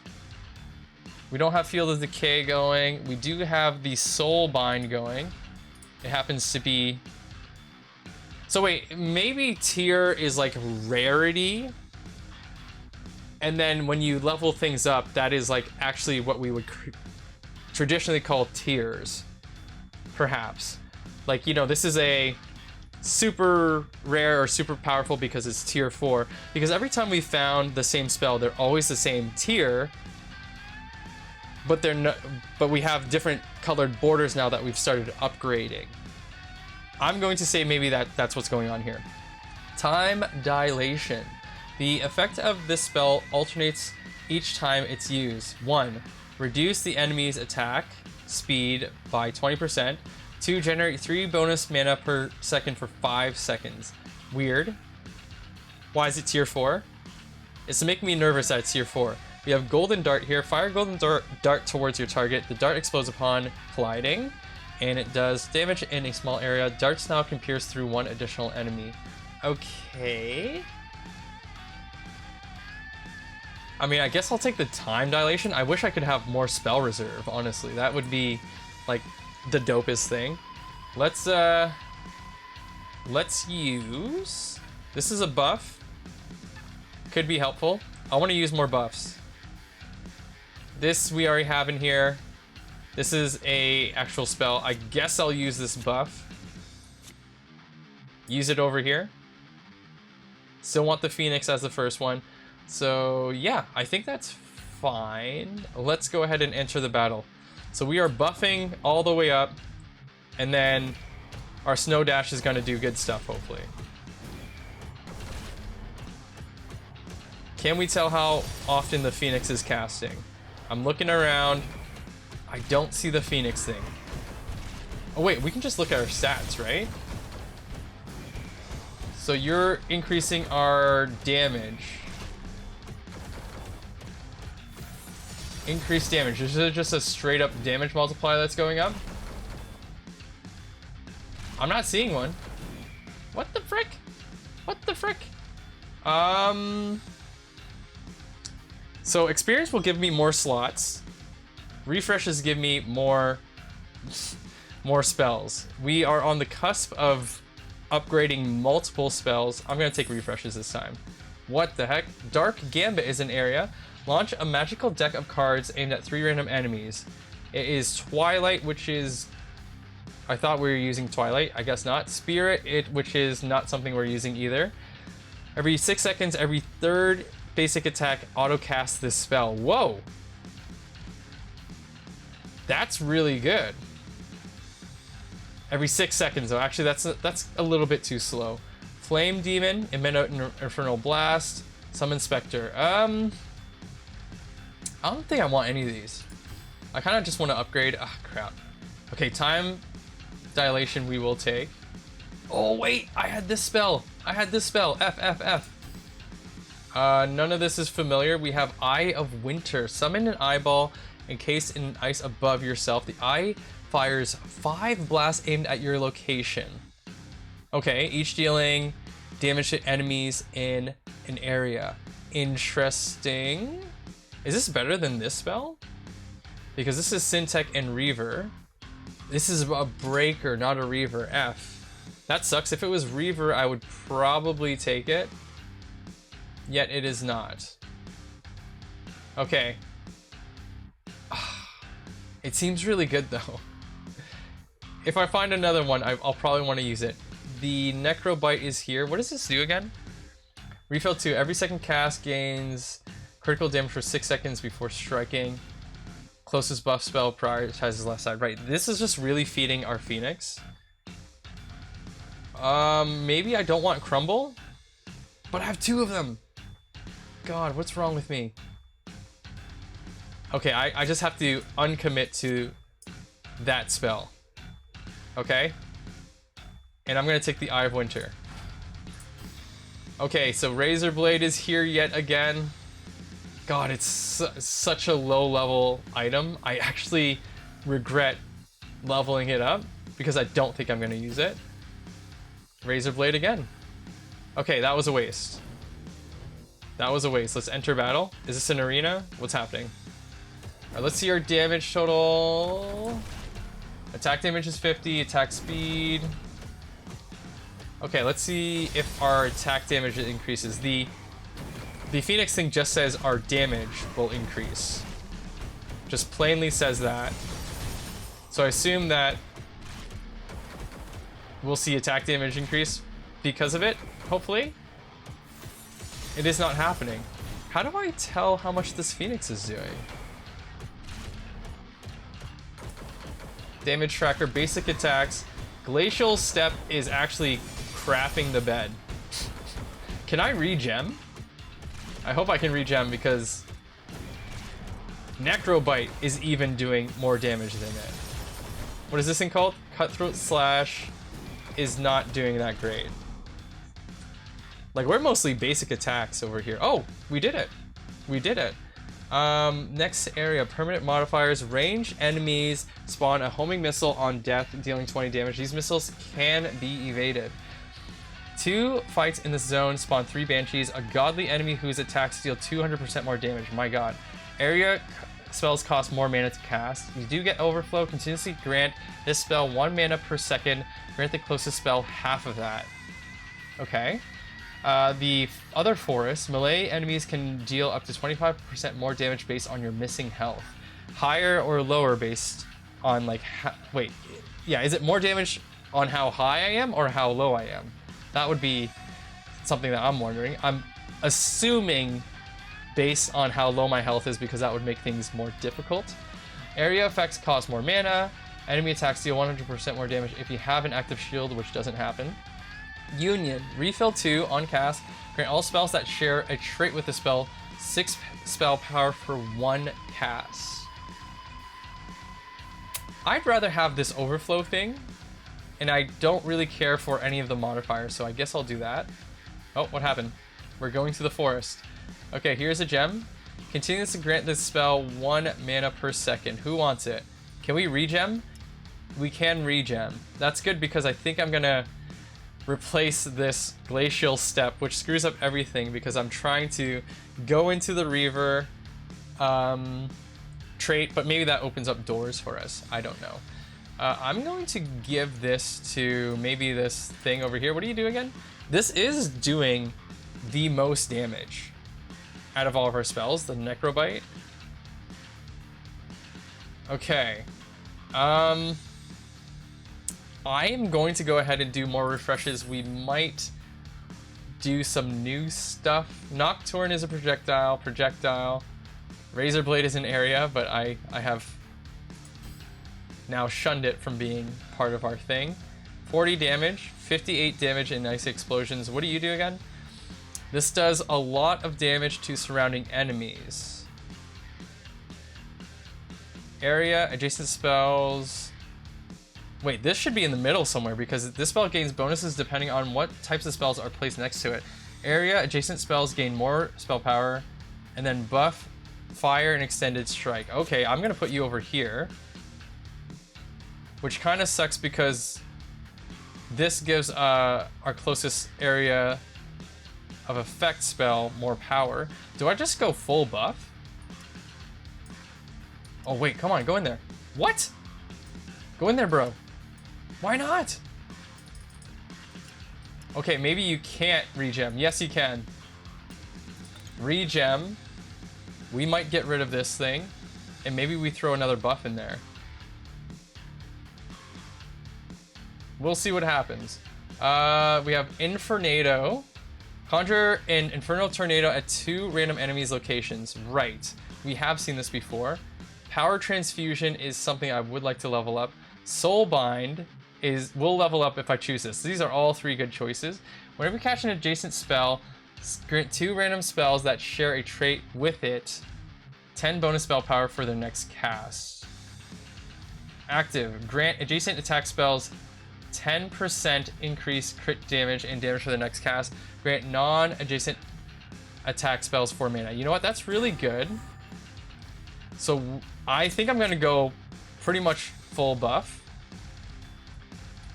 We don't have Field of Decay going. We do have the Soul Bind going. It happens to be... So wait, maybe tier is like rarity. And then when you level things up, that is like actually what we would traditionally call tiers, perhaps. Like, you know, this is a super rare or super powerful because it's tier 4. Because every time we found the same spell, they're always the same tier, but they're not. But we have different colored borders now that we've started upgrading. I'm going to say maybe that's what's going on here. Time dilation. The effect of this spell alternates each time it's used. 1. Reduce the enemy's attack speed by 20%. 2. Generate 3 bonus mana per second for 5 seconds. Weird. Why is it tier 4? It's making me nervous that it's tier 4. We have Golden Dart here. Fire Golden Dart towards your target. The dart explodes upon colliding, and it does damage in a small area. Darts now can pierce through 1 additional enemy. Okay. I mean, I guess I'll take the time dilation. I wish I could have more spell reserve, honestly. That would be, like, the dopest thing. Let's use... This is a buff. Could be helpful. I want to use more buffs. This we already have in here. This is a actual spell. I guess I'll use this buff. Use it over here. Still want the Phoenix as the first one. So yeah, I think that's fine. Let's go ahead and enter the battle. So we are buffing all the way up, and then our Snow Dash is going to do good stuff, hopefully. Can we tell how often the Phoenix is casting? I'm looking around. I don't see the Phoenix thing. Oh wait, we can just look at our stats, right? So you're increasing our damage. Increased damage. Is it just a straight up damage multiplier that's going up? I'm not seeing one. What the frick? What the frick? So experience will give me more slots. Refreshes give me more spells. We are on the cusp of upgrading multiple spells. I'm gonna take refreshes this time. What the heck? Dark Gambit is an area. Launch a magical deck of cards aimed at 3 random enemies. It is Twilight, which is... I thought we were using Twilight. I guess not. Spirit, which is not something we're using either. Every 6 seconds, every 3rd basic attack auto-casts this spell. Whoa! That's really good. Every 6 seconds, though. Actually, that's a little bit too slow. Flame Demon, emit an Infernal Blast, Summon Spectre. I don't think I want any of these. I kind of just want to upgrade. Ah, crap. Okay, time dilation we will take. Oh, wait. I had this spell. F. None of this is familiar. We have Eye of Winter. Summon an eyeball encased in ice above yourself. The eye fires 5 blasts aimed at your location. Okay, each dealing damage to enemies in an area. Interesting. Is this better than this spell? Because this is Syntech and Reaver. This is a Breaker, not a Reaver. F. That sucks. If it was Reaver, I would probably take it. Yet it is not. Okay. It seems really good though. If I find another one, I'll probably want to use it. The Necrobite is here. What does this do again? Refill 2. Every second cast gains critical damage for 6 seconds before striking. Closest buff spell prioritizes left side. Right, this is just really feeding our Phoenix. Maybe I don't want Crumble, but I have 2 of them. God, what's wrong with me? Okay, I just have to uncommit to that spell. Okay? And I'm gonna take the Eye of Winter. Okay, so Razor Blade is here yet again. God, it's such a low level item. I actually regret leveling it up because I don't think I'm gonna use it. Razor Blade again. Okay, that was a waste. That was a waste. Let's enter battle. Is this an arena? What's happening? Alright, let's see our damage total. Attack damage is 50, attack speed. Okay, let's see if our attack damage increases. The Phoenix thing just says our damage will increase. Just plainly says that. So I assume that we'll see attack damage increase because of it, hopefully. It is not happening. How do I tell how much this Phoenix is doing? Damage tracker, basic attacks. Glacial Step is actually crapping the bed. Can I regem? I hope I can regem because Necrobite is even doing more damage than it. What is this thing called? Cutthroat Slash is not doing that great. Like, we're mostly basic attacks over here. Oh, we did it. We did it. Next area, permanent modifiers. Range enemies spawn a homing missile on death, dealing 20 damage. These missiles can be evaded. 2 fights in this zone spawn 3 banshees. A godly enemy whose attacks deal 200% more damage. My god. Area spells cost more mana to cast. You do get overflow. Continuously grant this spell 1 mana per second. Grant the closest spell half of that. Okay. The other forest, melee enemies can deal up to 25% more damage based on your missing health. Higher or lower based on like, wait, yeah, is it more damage on how high I am or how low I am? That would be something that I'm wondering. I'm assuming based on how low my health is because that would make things more difficult. Area effects cost more mana. Enemy attacks deal 100% more damage if you have an active shield, which doesn't happen. Union, refill 2 on cast. Grant all spells that share a trait with the spell 6 spell power for 1 cast. I'd rather have this overflow thing, and I don't really care for any of the modifiers, so I guess I'll do that. Oh, what happened? We're going to the forest. Okay, here's a gem. Continues to grant this spell 1 mana per second. Who wants it? Can we regem? We can regem. That's good because I think I'm gonna replace this Glacial Step, which screws up everything because I'm trying to go into the Reaver trait, but maybe that opens up doors for us. I don't know. I'm going to give this to maybe this thing over here. What do you do again? This is doing the most damage out of all of our spells, the Necrobite. Okay. I am going to go ahead and do more refreshes. We might do some new stuff. Nocturne is a projectile. Razor Blade is an area, but I have now shunned it from being part of our thing. 40 damage, 58 damage in ice explosions. What do you do again? This does a lot of damage to surrounding enemies. Area, adjacent spells. Wait, this should be in the middle somewhere because this spell gains bonuses depending on what types of spells are placed next to it. Area, adjacent spells gain more spell power, and then buff, fire, and extended strike. Okay, I'm gonna put you over here, which kind of sucks because this gives our closest area of effect spell more power. Do I just go full buff? Oh wait, come on, go in there. What? Go in there, bro. Why not? Okay, maybe you can't regem. Yes, you can. Regem. We might get rid of this thing, and maybe we throw another buff in there. We'll see what happens. We have Infernado. Conjure an Infernal Tornado at 2 random enemies' locations. Right. We have seen this before. Power Transfusion is something I would like to level up. Soulbind will level up if I choose this. These are all 3 good choices. Whenever you catch an adjacent spell, grant 2 random spells that share a trait with it 10 bonus spell power for their next cast. Active. Grant adjacent attack spells 10% increase crit damage and damage for the next cast. Grant non-adjacent attack spells 4 mana. You know what? That's really good. So I think I'm going to go pretty much full buff.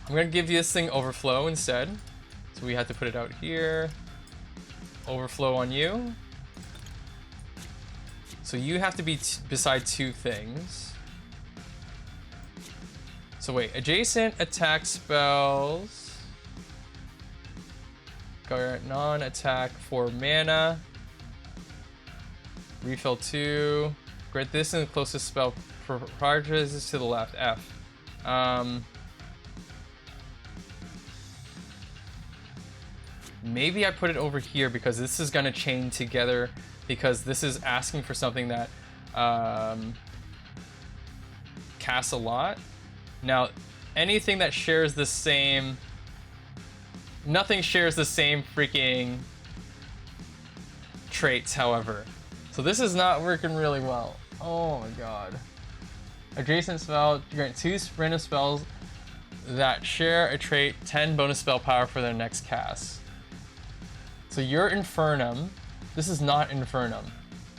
I'm going to give you this thing overflow instead. So we have to put it out here. Overflow on you. So you have to be beside 2 things. So wait, adjacent attack spells. Go non-attack 4 mana. Refill 2. Grant this in the closest spell. Prioritize this to the left. F. Maybe I put it over here because this is gonna chain together, because this is asking for something that casts a lot. Now, anything that shares the same, nothing shares the same freaking traits, however. So this is not working really well. Oh my god. Adjacent spell, grant 2 random spells that share a trait 10 bonus spell power for their next cast. So you're Infernum. This is not Infernum.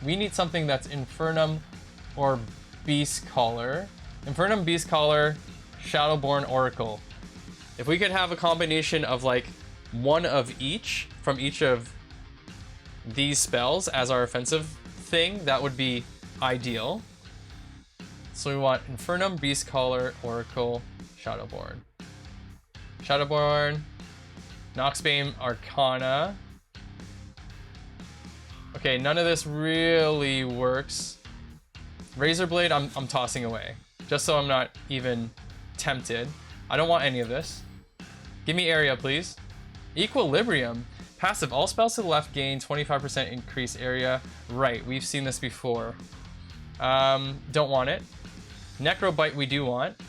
We need something that's Infernum or Beastcaller. Infernum, Beastcaller, Shadowborn, Oracle. If we could have a combination of like one of each from each of these spells as our offensive thing, that would be ideal. So we want Infernum, Beastcaller, Oracle, Shadowborn. Shadowborn, Noxbane, Arcana. Okay, none of this really works. Razorblade, I'm tossing away, just so I'm not even tempted. I don't want any of this. Give me area, please. Equilibrium. Passive, all spells to the left gain 25% increase area. Right, we've seen this before. Don't want it. Necrobite we do want.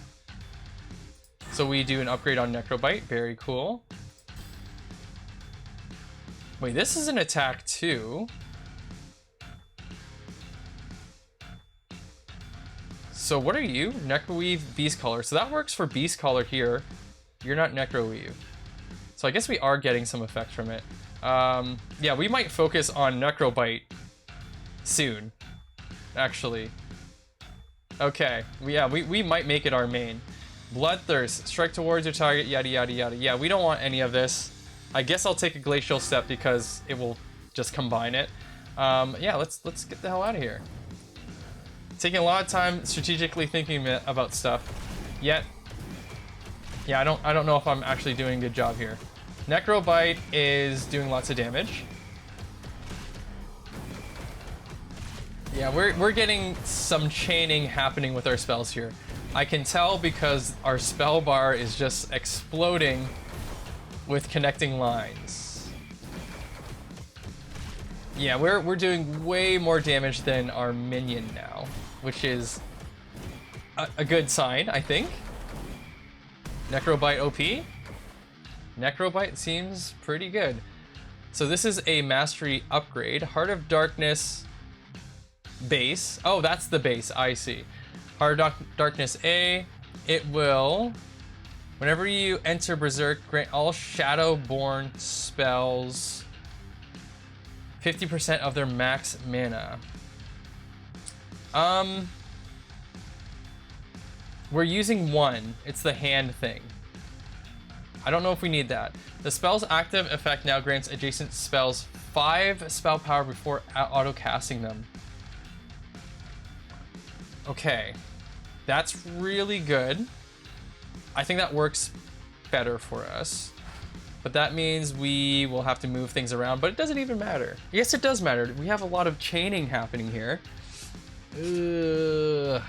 So we do an upgrade on Necrobite, very cool. Wait, this is an attack too. So what are you? Necroweave, Beastcaller. So that works for Beastcaller here. You're not Necroweave. So I guess we are getting some effect from it. Yeah, we might focus on Necrobite soon, actually. Okay, we might make it our main. Bloodthirst, strike towards your target, yada yada yada. Yeah, we don't want any of this. I guess I'll take a Glacial Step because it will just combine it. Yeah, let's get the hell out of here. Taking a lot of time strategically thinking about stuff. Yet, yeah, I don't know if I'm actually doing a good job here. Necrobite is doing lots of damage. Yeah, we're getting some chaining happening with our spells here. I can tell because our spell bar is just exploding with connecting lines. Yeah, we're doing way more damage than our minion now, which is a good sign, I think. Necrobite OP. Necrobite seems pretty good. So this is a mastery upgrade. Heart of Darkness base. Oh, that's the base, I see. Heart of Darkness A. It will, whenever you enter Berserk, grant all Shadowborn spells 50% of their max mana. We're using one. It's the hand thing. I don't know if we need that. The spell's active effect now grants adjacent spells 5 spell power before auto casting them. Okay, that's really good. I think that works better for us. But that means we will have to move things around, but it doesn't even matter. Yes, it does matter. We have a lot of chaining happening here. Ugh.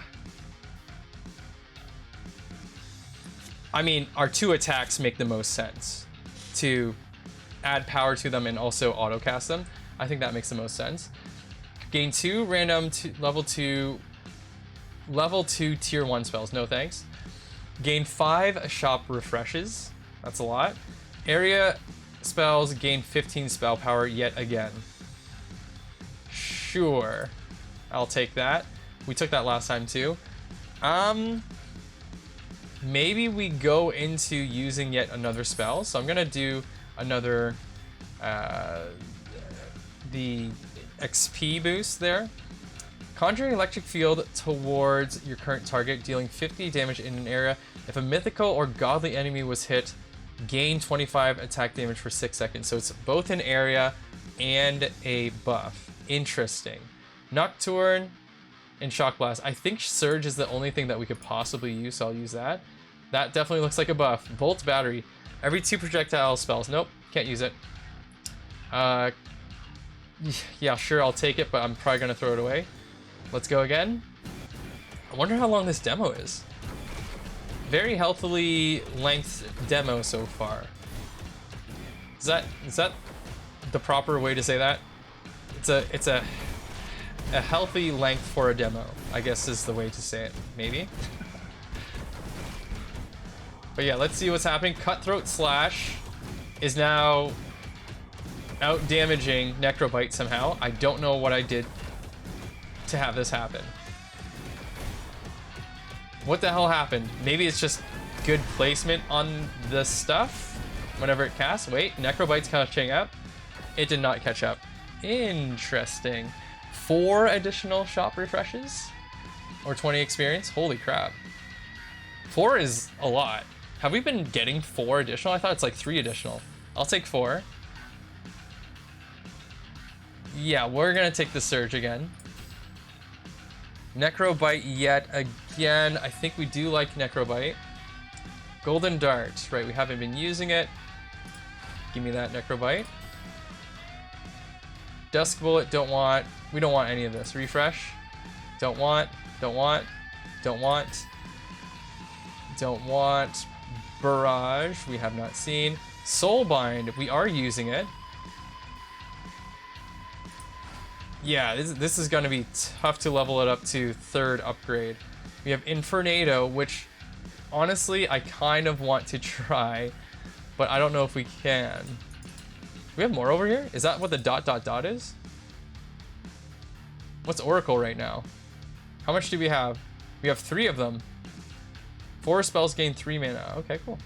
I mean, our 2 attacks make the most sense. To add power to them and also auto cast them. I think that makes the most sense. Gain 2 random level 2 tier 1 spells. No thanks. Gain 5 shop refreshes. That's a lot. Area spells gain 15 spell power yet again. Sure. I'll take that. We took that last time too. Maybe we go into using yet another spell. So I'm gonna do another the XP boost there. Conjuring electric field towards your current target, dealing 50 damage in an area. If a mythical or godly enemy was hit, gain 25 attack damage for 6 seconds. So it's both an area and a buff. Interesting. Nocturne and Shock Blast. I think Surge is the only thing that we could possibly use, so I'll use that. That definitely looks like a buff. Volt Battery. Every 2 projectile spells. Nope, can't use it. Yeah, sure, I'll take it, but I'm probably gonna throw it away. Let's go again. I wonder how long this demo is. Very healthily length demo so far. Is that the proper way to say that? It's a healthy length for a demo, I guess is the way to say it, maybe. But yeah, let's see what's happening. Cutthroat Slash is now out damaging Necrobite somehow. I don't know what I did to have this happen. What the hell happened? Maybe it's just good placement on the stuff whenever it casts. Wait, Necrobite's catching up. It did not catch up. Interesting. 4 additional shop refreshes? Or 20 experience? Holy crap. 4 is a lot. Have we been getting 4 additional? I thought it's like 3 additional. I'll take 4. Yeah, we're gonna take the Surge again. Necrobite yet again. I think we do like Necrobite. Golden Dart. Right, we haven't been using it. Give me that Necrobite. Dusk Bullet, don't want. We don't want any of this. Refresh. Don't want. Don't want. Don't want. Don't want. Barrage, we have not seen. Soulbind, we are using it. Yeah, this is going to be tough to level it up to 3rd upgrade. We have Infernado, which honestly I kind of want to try, but I don't know if we can. We have more over here? Is that what the ... is? What's Oracle right now? How much do we have? We have 3 of them. 4 spells gain 3 mana. Okay, cool.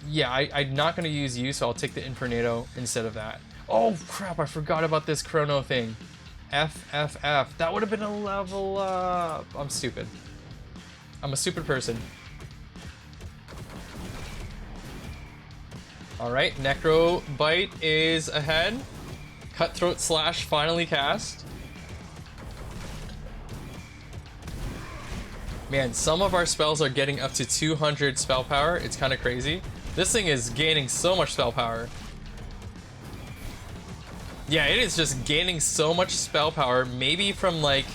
Yeah, I'm not going to use you, so I'll take the Infernado instead of that. Oh, crap, I forgot about this Chrono thing. FFF. That would have been a level up. I'm stupid. I'm a stupid person. Alright, Necrobite is ahead. Cutthroat Slash finally cast. Man, some of our spells are getting up to 200 spell power. It's kind of crazy. This thing is gaining so much spell power. Yeah, it is just gaining so much spell power, maybe from like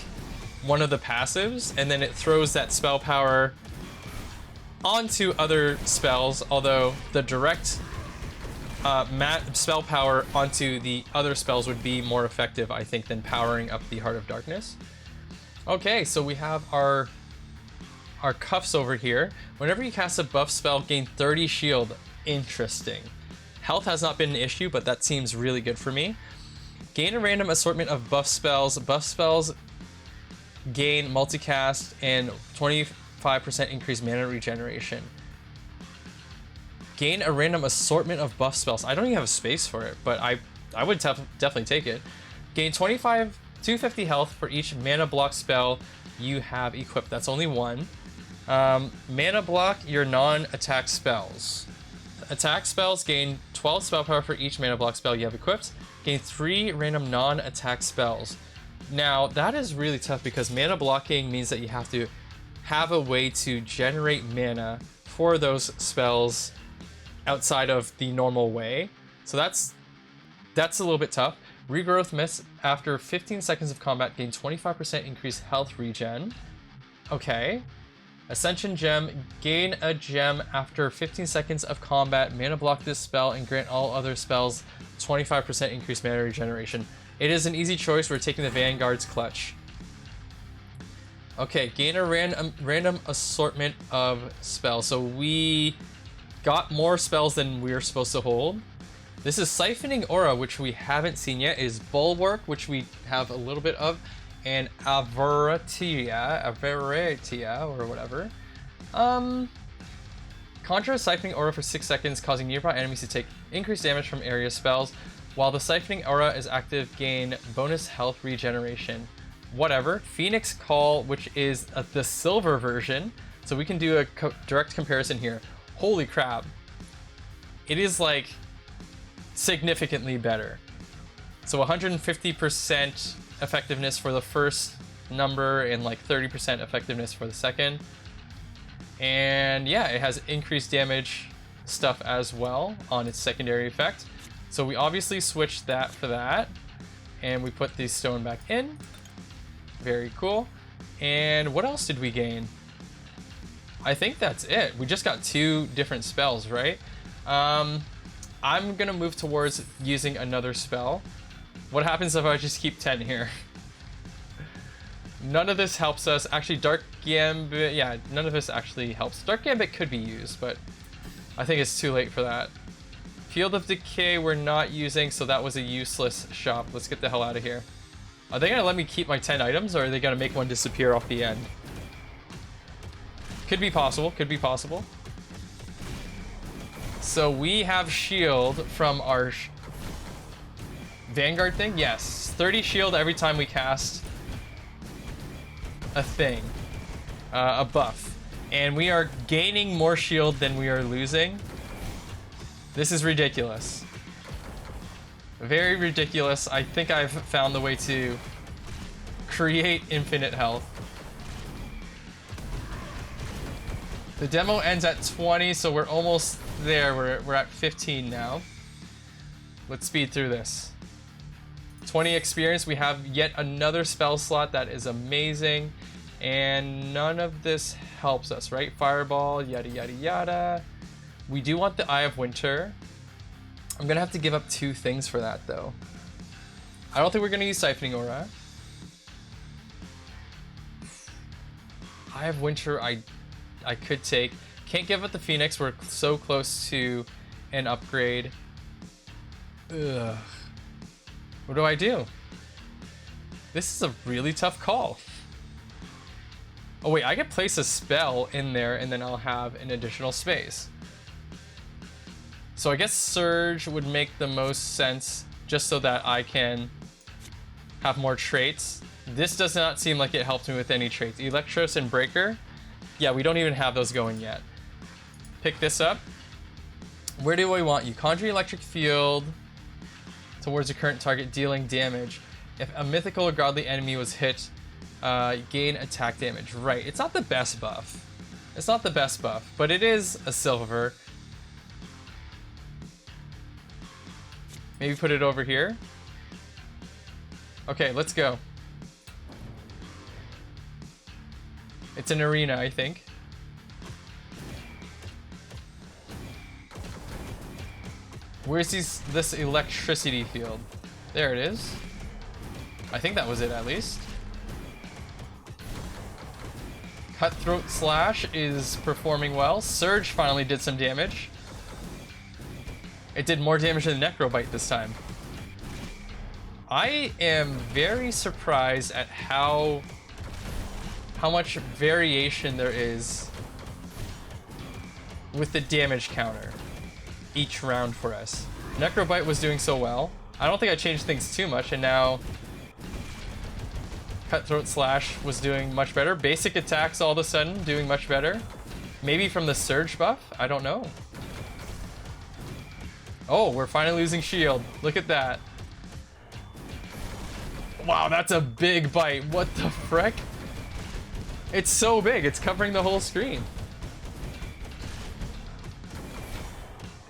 one of the passives, and then it throws that spell power onto other spells, although the direct spell power onto the other spells would be more effective, I think, than powering up the Heart of Darkness. Okay, so we have our cuffs over here. Whenever you cast a buff spell, gain 30 shield. Interesting. Health has not been an issue, but that seems really good for me. Gain a random assortment of buff spells. Buff spells gain multicast and 25% increased mana regeneration. Gain a random assortment of buff spells. I don't even have a space for it, but I would definitely take it. Gain 250 health for each mana block spell you have equipped. That's only 1. Mana block your non-attack spells. Attack spells gain 12 spell power for each mana block spell you have equipped. Gain 3 random non-attack spells. Now, that is really tough because mana blocking means that you have to have a way to generate mana for those spells outside of the normal way. So that's a little bit tough. Regrowth Mist, after 15 seconds of combat, gain 25% increased health regen. Okay. Ascension Gem, gain a gem after 15 seconds of combat, mana block this spell, and grant all other spells 25% increased mana regeneration. It is an easy choice. We're taking the Vanguard's Clutch. Okay, gain a random assortment of spells. So we got more spells than we were supposed to hold. This is Siphoning Aura, which we haven't seen yet. Is Bulwark, which we have a little bit of, and Avaritia, or whatever. Conjure a Siphoning Aura for 6 seconds, causing nearby enemies to take increased damage from area spells. While the Siphoning Aura is active, gain bonus health regeneration. Whatever. Phoenix Call, which is the silver version. So we can do a direct comparison here. Holy crap. It is like significantly better. So 150% effectiveness for the first number and like 30% effectiveness for the second. And yeah, it has increased damage stuff as well on its secondary effect. So we obviously switched that for that, and we put the stone back in. Very cool. And what else did we gain? I think that's it. We just got 2 different spells, right? I'm gonna move towards using another spell. What happens if I just keep 10 here? None of this helps us. Actually, Dark Gambit, yeah, none of this actually helps. Dark Gambit could be used, but I think it's too late for that. Field of Decay we're not using, so that was a useless shop. Let's get the hell out of here. Are they gonna let me keep my 10 items, or are they gonna make one disappear off the end? Could be possible, could be possible. So we have shield from our Vanguard thing? Yes, 30 shield every time we cast a thing, a buff. And we are gaining more shield than we are losing. This is ridiculous. Very ridiculous. I think I've found the way to create infinite health. The demo ends at 20, so we're almost there. We're at 15 now. Let's speed through this. 20 experience. We have yet another spell slot that is amazing. And none of this helps us, right? Fireball, yada, yada, yada. We do want the Eye of Winter. I'm going to have to give up 2 things for that, though. I don't think we're going to use Siphoning Aura. Eye of Winter, I could take. Can't give up the Phoenix. We're so close to an upgrade. Ugh. What do I do? This is a really tough call. Oh wait, I could place a spell in there and then I'll have an additional space. So I guess Surge would make the most sense just so that I can have more traits. This does not seem like it helped me with any traits. Electros and Breaker. Yeah, we don't even have those going yet. Pick this up. Where do we want you? Conjure Electric Field towards the current target, dealing damage. If a mythical or godly enemy was hit, gain attack damage. Right, it's not the best buff. It's not the best buff, but it is a silver. Maybe put it over here. Okay, let's go. It's an arena, I think. Where's this electricity field? There it is. I think that was it, at least. Cutthroat Slash is performing well. Surge finally did some damage. It did more damage than Necrobite this time. I am very surprised at how much variation there is with the damage counter each round for us. Necrobite was doing so well. I don't think I changed things too much, and now Cutthroat Slash was doing much better. Basic attacks all of a sudden doing much better. Maybe from the Surge buff? I don't know. Oh, we're finally losing shield. Look at that. Wow, that's a big bite. What the frick? It's so big, it's covering the whole screen.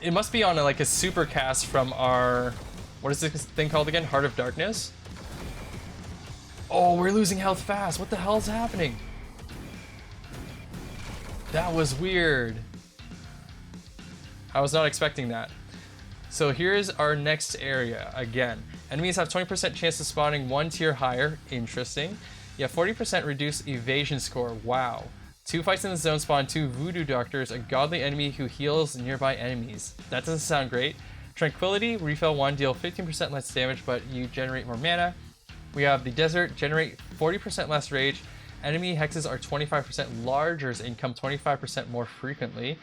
It must be on like a super cast from our, what is this thing called again? Heart of Darkness? Oh, we're losing health fast. What the hell is happening? That was weird. I was not expecting that. So here's our next area again. Enemies have 20% chance of spawning 1 tier higher. Interesting. You have 40% reduced evasion score. Wow. 2 fights in the zone spawn 2 voodoo doctors, a godly enemy who heals nearby enemies. That doesn't sound great. Tranquility, refill 1, deal 15% less damage, but you generate more mana. We have the desert, generate 40% less rage. Enemy hexes are 25% larger and come 25% more frequently.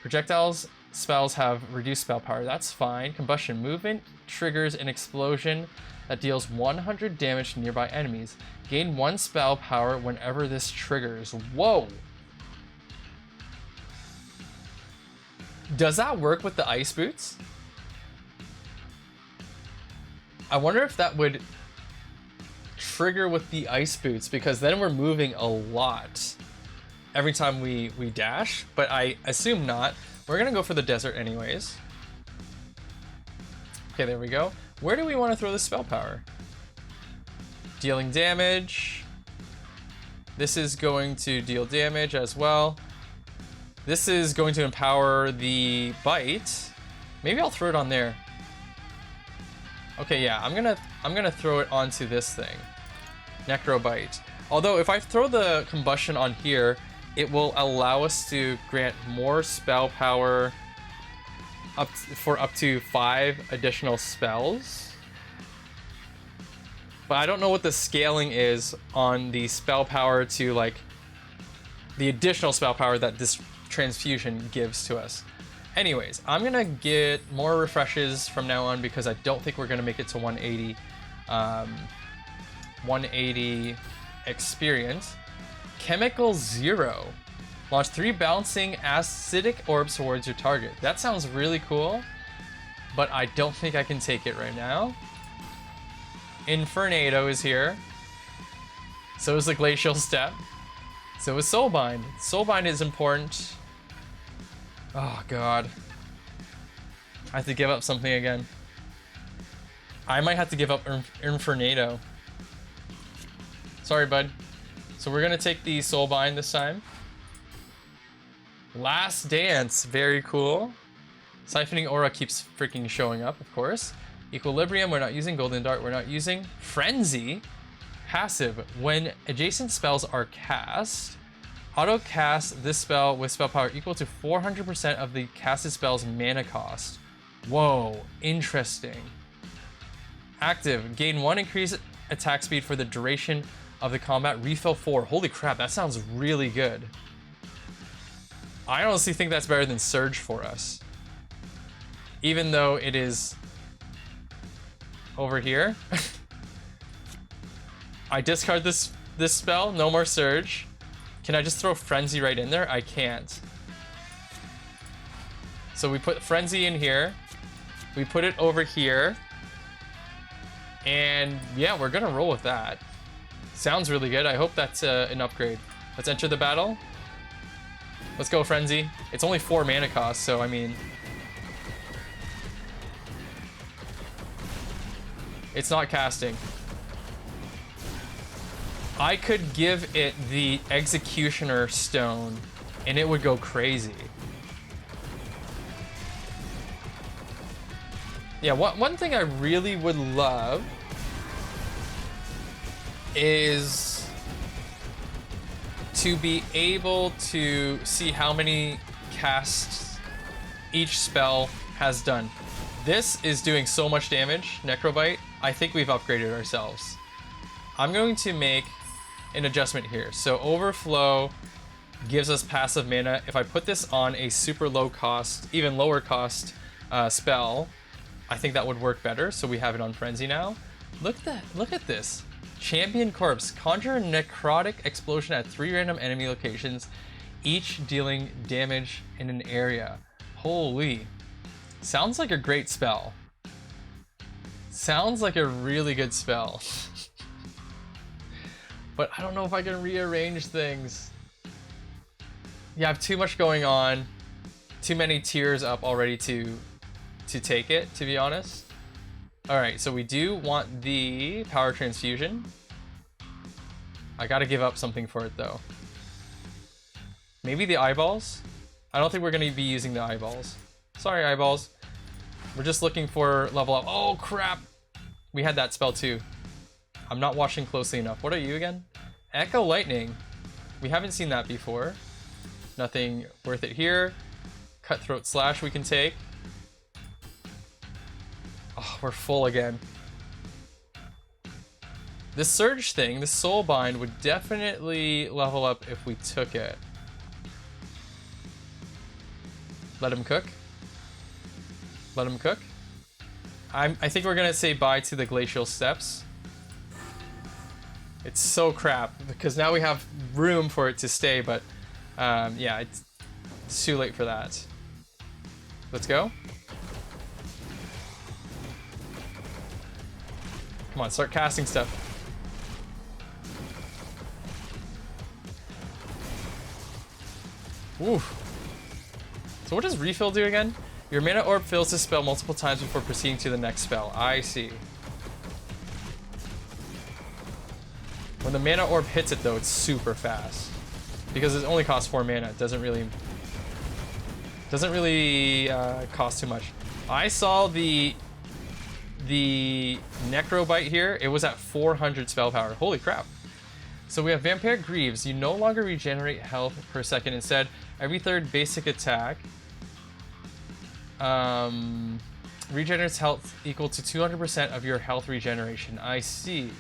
Projectiles spells have reduced spell power. That's fine. Combustion movement triggers an explosion that deals 100 damage to nearby enemies. Gain 1 spell power whenever this triggers. Whoa! Does that work with the ice boots? I wonder if that would trigger with the ice boots, because then we're moving a lot every time we dash, but I assume not. We're gonna go for the desert anyways. Okay, there we go. Where do we want to throw the spell power? Dealing damage. This is going to deal damage as well. This is going to empower the bite. Maybe I'll throw it on there. Okay, yeah, I'm gonna throw it onto this thing. Necro Bite. Although if I throw the combustion on here, it will allow us to grant more spell power for up to 5 additional spells. But I don't know what the scaling is on the spell power to like the additional spell power that this transfusion gives to us. Anyways, I'm gonna get more refreshes from now on because I don't think we're gonna make it to 180 experience. Chemical Zero. Launch 3 bouncing acidic orbs towards your target. That sounds really cool, but I don't think I can take it right now. Infernado is here. So is the Glacial Step. So is Soulbind. Soulbind is important. Oh god. I have to give up something again. I might have to give up Infernado. Sorry, bud. So we're gonna take the Soulbind this time. Last Dance, very cool. Siphoning Aura keeps freaking showing up, of course. Equilibrium, we're not using. Golden Dart, we're not using. Frenzy, passive. When adjacent spells are cast, auto cast this spell with spell power equal to 400% of the casted spell's mana cost. Whoa, interesting. Active, gain 1 increased attack speed for the duration of the combat, refill 4. Holy crap, that sounds really good. I honestly think that's better than Surge for us. Even though it is over here. I discard this spell, no more Surge. Can I just throw Frenzy right in there? I can't. So we put Frenzy in here. We put it over here. And yeah, we're gonna roll with that. Sounds really good. I hope that's an upgrade. Let's enter the battle. Let's go, Frenzy. It's only 4 mana cost, so I mean... It's not casting. I could give it the Executioner Stone, and it would go crazy. Yeah, one thing I really would love is to be able to see how many casts each spell has done. This is doing so much damage, Necrobite. I think we've upgraded ourselves. I'm going to make an adjustment here. So Overflow gives us passive mana. If I put this on a super low cost, even lower cost spell, I think that would work better. So we have it on Frenzy now. Look at this. Champion Corpse. Conjure a necrotic explosion at 3 random enemy locations, each dealing damage in an area. Holy. Sounds like a great spell. Sounds like a really good spell. But I don't know if I can rearrange things. Yeah, I have too much going on. Too many tiers up already to take it, to be honest. Alright, so we do want the power transfusion. I gotta give up something for it though. Maybe the eyeballs? I don't think we're gonna be using the eyeballs. Sorry, eyeballs. We're just looking for level up. Oh crap! We had that spell too. I'm not watching closely enough. What are you again? Echo Lightning. We haven't seen that before. Nothing worth it here. Cutthroat Slash we can take. Oh, we're full again. This Surge thing, this Soulbind, would definitely level up if we took it. Let him cook. Let him cook. I think we're gonna say bye to the Glacial Steps. It's so crap, because now we have room for it to stay, but yeah, it's too late for that. Let's go. Come on, start casting stuff. Oof. So what does refill do again? Your mana orb fills this spell multiple times before proceeding to the next spell. I see. When the mana orb hits it though, it's super fast. Because it only costs 4 mana. It doesn't really cost too much. I saw the Necrobite here. It was at 400 spell power. Holy crap. So we have Vampire Greaves. You no longer regenerate health per second. Instead, every third basic attack regenerates health equal to 200% of your health regeneration. I see.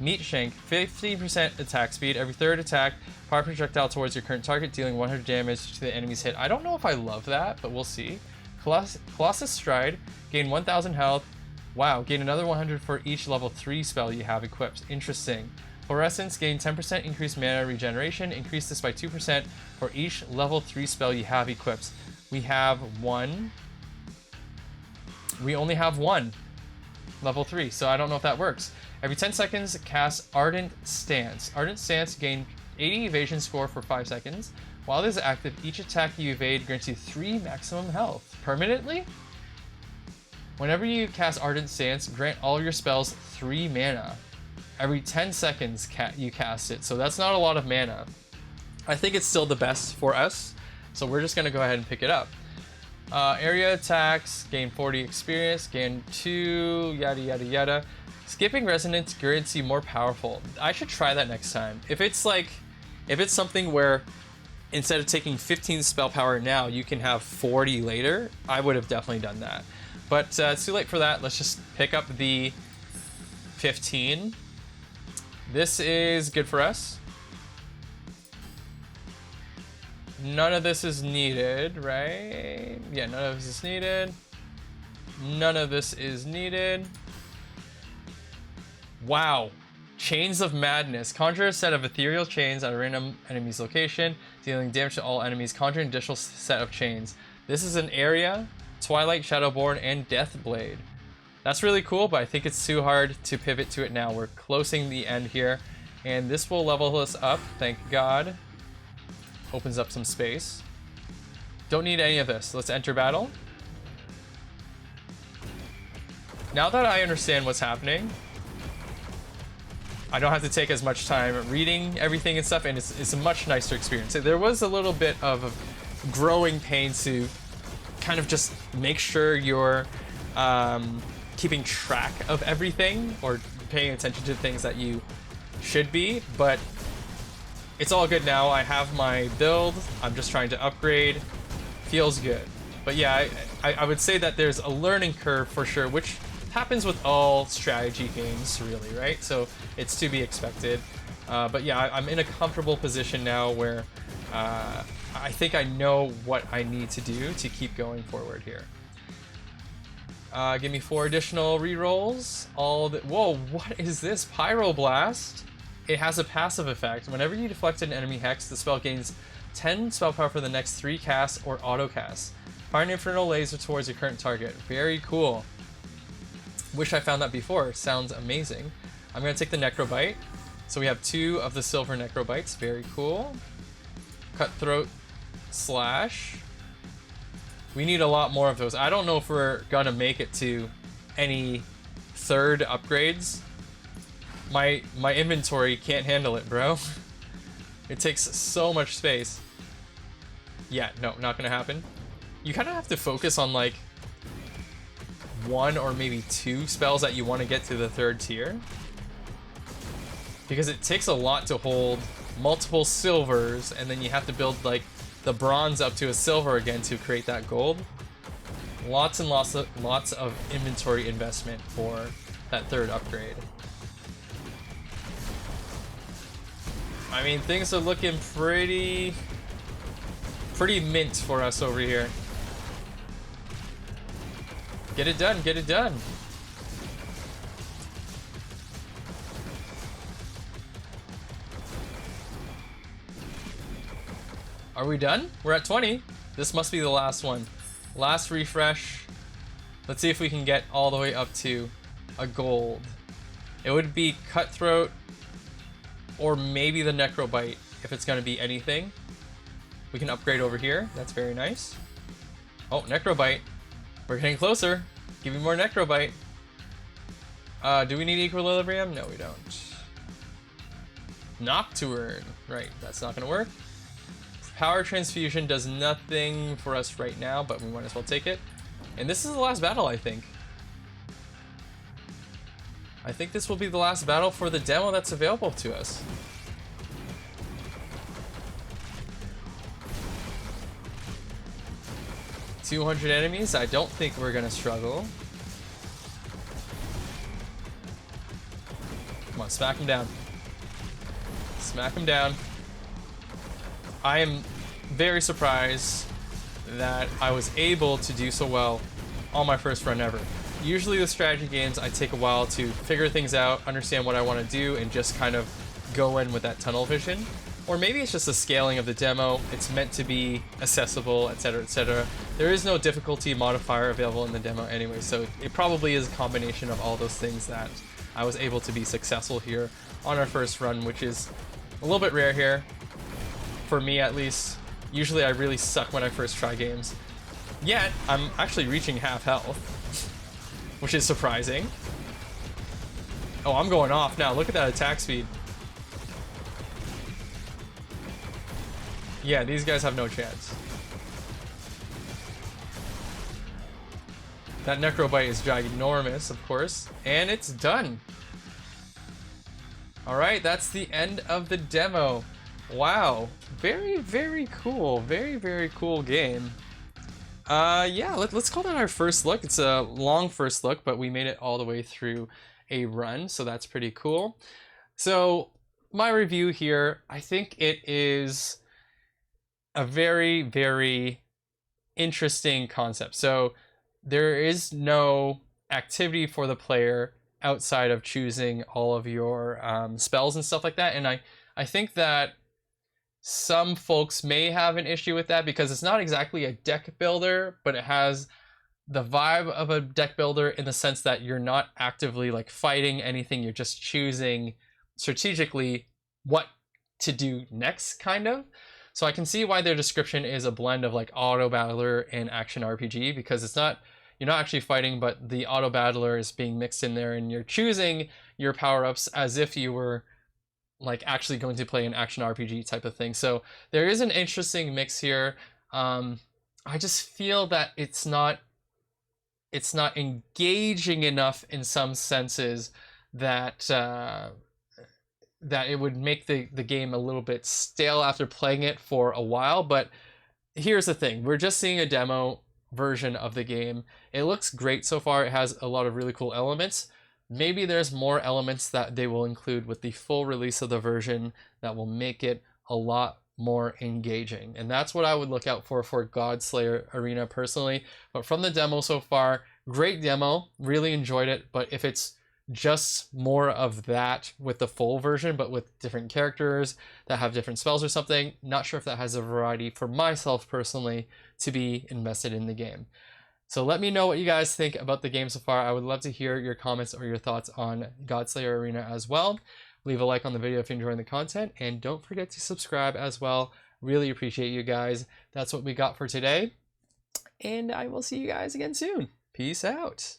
Meat Shank, 15% attack speed. Every third attack, fire projectile towards your current target, dealing 100 damage to the enemy's hit. I don't know if I love that, but we'll see. Colossus Stride, gain 1000 health. Wow, gain another 100 for each level 3 spell you have equipped. Interesting. Fluorescence, gain 10% increased mana regeneration. Increase this by 2% for each level 3 spell you have equipped. We have one. We only have one. Level 3, so I don't know if that works. Every 10 seconds, cast Ardent Stance. Ardent Stance, gain 80 evasion score for 5 seconds. While this is active, each attack you evade grants you 3 maximum health. Permanently? Whenever you cast Ardent Stance, grant all your spells 3 mana. Every 10 seconds you cast it, so that's not a lot of mana. I think it's still the best for us, so we're just going to go ahead and pick it up. Area attacks, gain 40 experience, gain 2, yada yada yada. Skipping Resonance grants you more powerful. I should try that next time. If it's something where instead of taking 15 spell power now, you can have 40 later, I would have definitely done that. But it's too late for that. Let's just pick up the 15. This is good for us. None of this is needed, right? Yeah, none of this is needed. None of this is needed. Wow. Chains of Madness. Conjure a set of ethereal chains at a random enemy's location, dealing damage to all enemies. Conjure an additional set of chains. This is an area, Twilight, Shadowborn, and Deathblade. That's really cool, but I think it's too hard to pivot to it now. We're closing the end here, and this will level us up, thank God. Opens up some space. Don't need any of this. Let's enter battle. Now that I understand what's happening, I don't have to take as much time reading everything and stuff, and it's a much nicer experience. There was a little bit of a growing pain to kind of just make sure you're keeping track of everything or paying attention to things that you should be, but it's all good now. I have my build. I'm just trying to upgrade. Feels good. But yeah, I would say that there's a learning curve for sure, which happens with all strategy games, really, right? So it's to be expected. But yeah, I'm in a comfortable position now where I think I know what I need to do to keep going forward here. Give me 4 additional rerolls. Whoa, what is this? Pyroblast. It has a passive effect. Whenever you deflect an enemy hex, the spell gains 10 spell power for the next 3 casts or auto casts. Fire an infernal laser towards your current target. Very cool. Wish I found that before. Sounds amazing. I'm going to take the Necrobite. So we have 2 of the silver Necrobites. Very cool. Cutthroat Slash. We need a lot more of those. I don't know if we're going to make it to any 3rd upgrades. My inventory can't handle it, bro. It takes so much space. Yeah, no, not gonna happen. You kind of have to focus on like 1 or maybe 2 spells that you want to get to the 3rd tier, because it takes a lot to hold multiple silvers, and then you have to build like the bronze up to a silver again to create that gold. Lots and lots of inventory investment for that 3rd upgrade. I mean, things are looking pretty mint for us over here. Get it done, get it done. Are we done? We're at 20. This must be the last one. Last refresh. Let's see if we can get all the way up to a gold. It would be Cutthroat or maybe the Necrobite if it's going to be anything. We can upgrade over here. That's very nice. Oh, Necrobite. We're getting closer. Give me more Necrobite. Do we need Equilibrium? No, we don't. Nocturne. Right, that's not gonna work. Power transfusion does nothing for us right now, but we might as well take it. And this is the last battle, I think. I think this will be the last battle for the demo that's available to us. $200 enemies. I don't think we're gonna struggle. Come on, smack him down. Smack him down. I am very surprised that I was able to do so well on my first run ever. Usually with strategy games, I take a while to figure things out, understand what I want to do, and just kind of go in with that tunnel vision. Or maybe it's just the scaling of the demo. It's meant to be accessible, etc., etc. There is no difficulty modifier available in the demo anyway, so it probably is a combination of all those things that I was able to be successful here on our first run, which is a little bit rare here. For me, at least. Usually I really suck when I first try games. Yet, I'm actually reaching half health, which is surprising. Oh, I'm going off now. Look at that attack speed. Yeah, these guys have no chance. That Necrobite is ginormous, of course, and it's done. Alright, that's the end of the demo. Wow, very, very cool. Very, very cool game. Yeah, let's call that our first look. It's a long first look, but we made it all the way through a run, so that's pretty cool. So, my review here, I think it is a very, very interesting concept. So, there is no activity for the player outside of choosing all of your spells and stuff like that, and I think that some folks may have an issue with that because it's not exactly a deck builder, but it has the vibe of a deck builder in the sense that you're not actively like fighting anything, you're just choosing strategically what to do next, kind of. So I can see why their description is a blend of like auto battler and action RPG, because it's not, you're not actually fighting, but the auto battler is being mixed in there and you're choosing your power-ups as if you were like actually going to play an action RPG type of thing. So there is an interesting mix here. I just feel that it's not engaging enough in some senses that that it would make the game a little bit stale after playing it for a while. But here's the thing, we're just seeing a demo version of the game. It looks great so far. It has a lot of really cool elements. Maybe there's more elements that they will include with the full release of the version that will make it a lot more engaging. And that's what I would look out for Godslayer Arena personally. But from the demo so far, great demo, really enjoyed it. But if it's just more of that with the full version, but with different characters that have different spells or something, not sure if that has a variety for myself personally to be invested in the game. So let me know what you guys think about the game so far. I would love to hear your comments or your thoughts on Godslayer Arena as well. Leave a like on the video if you're enjoying the content, and don't forget to subscribe as well. Really appreciate you guys. That's what we got for today, and I will see you guys again soon. Peace out.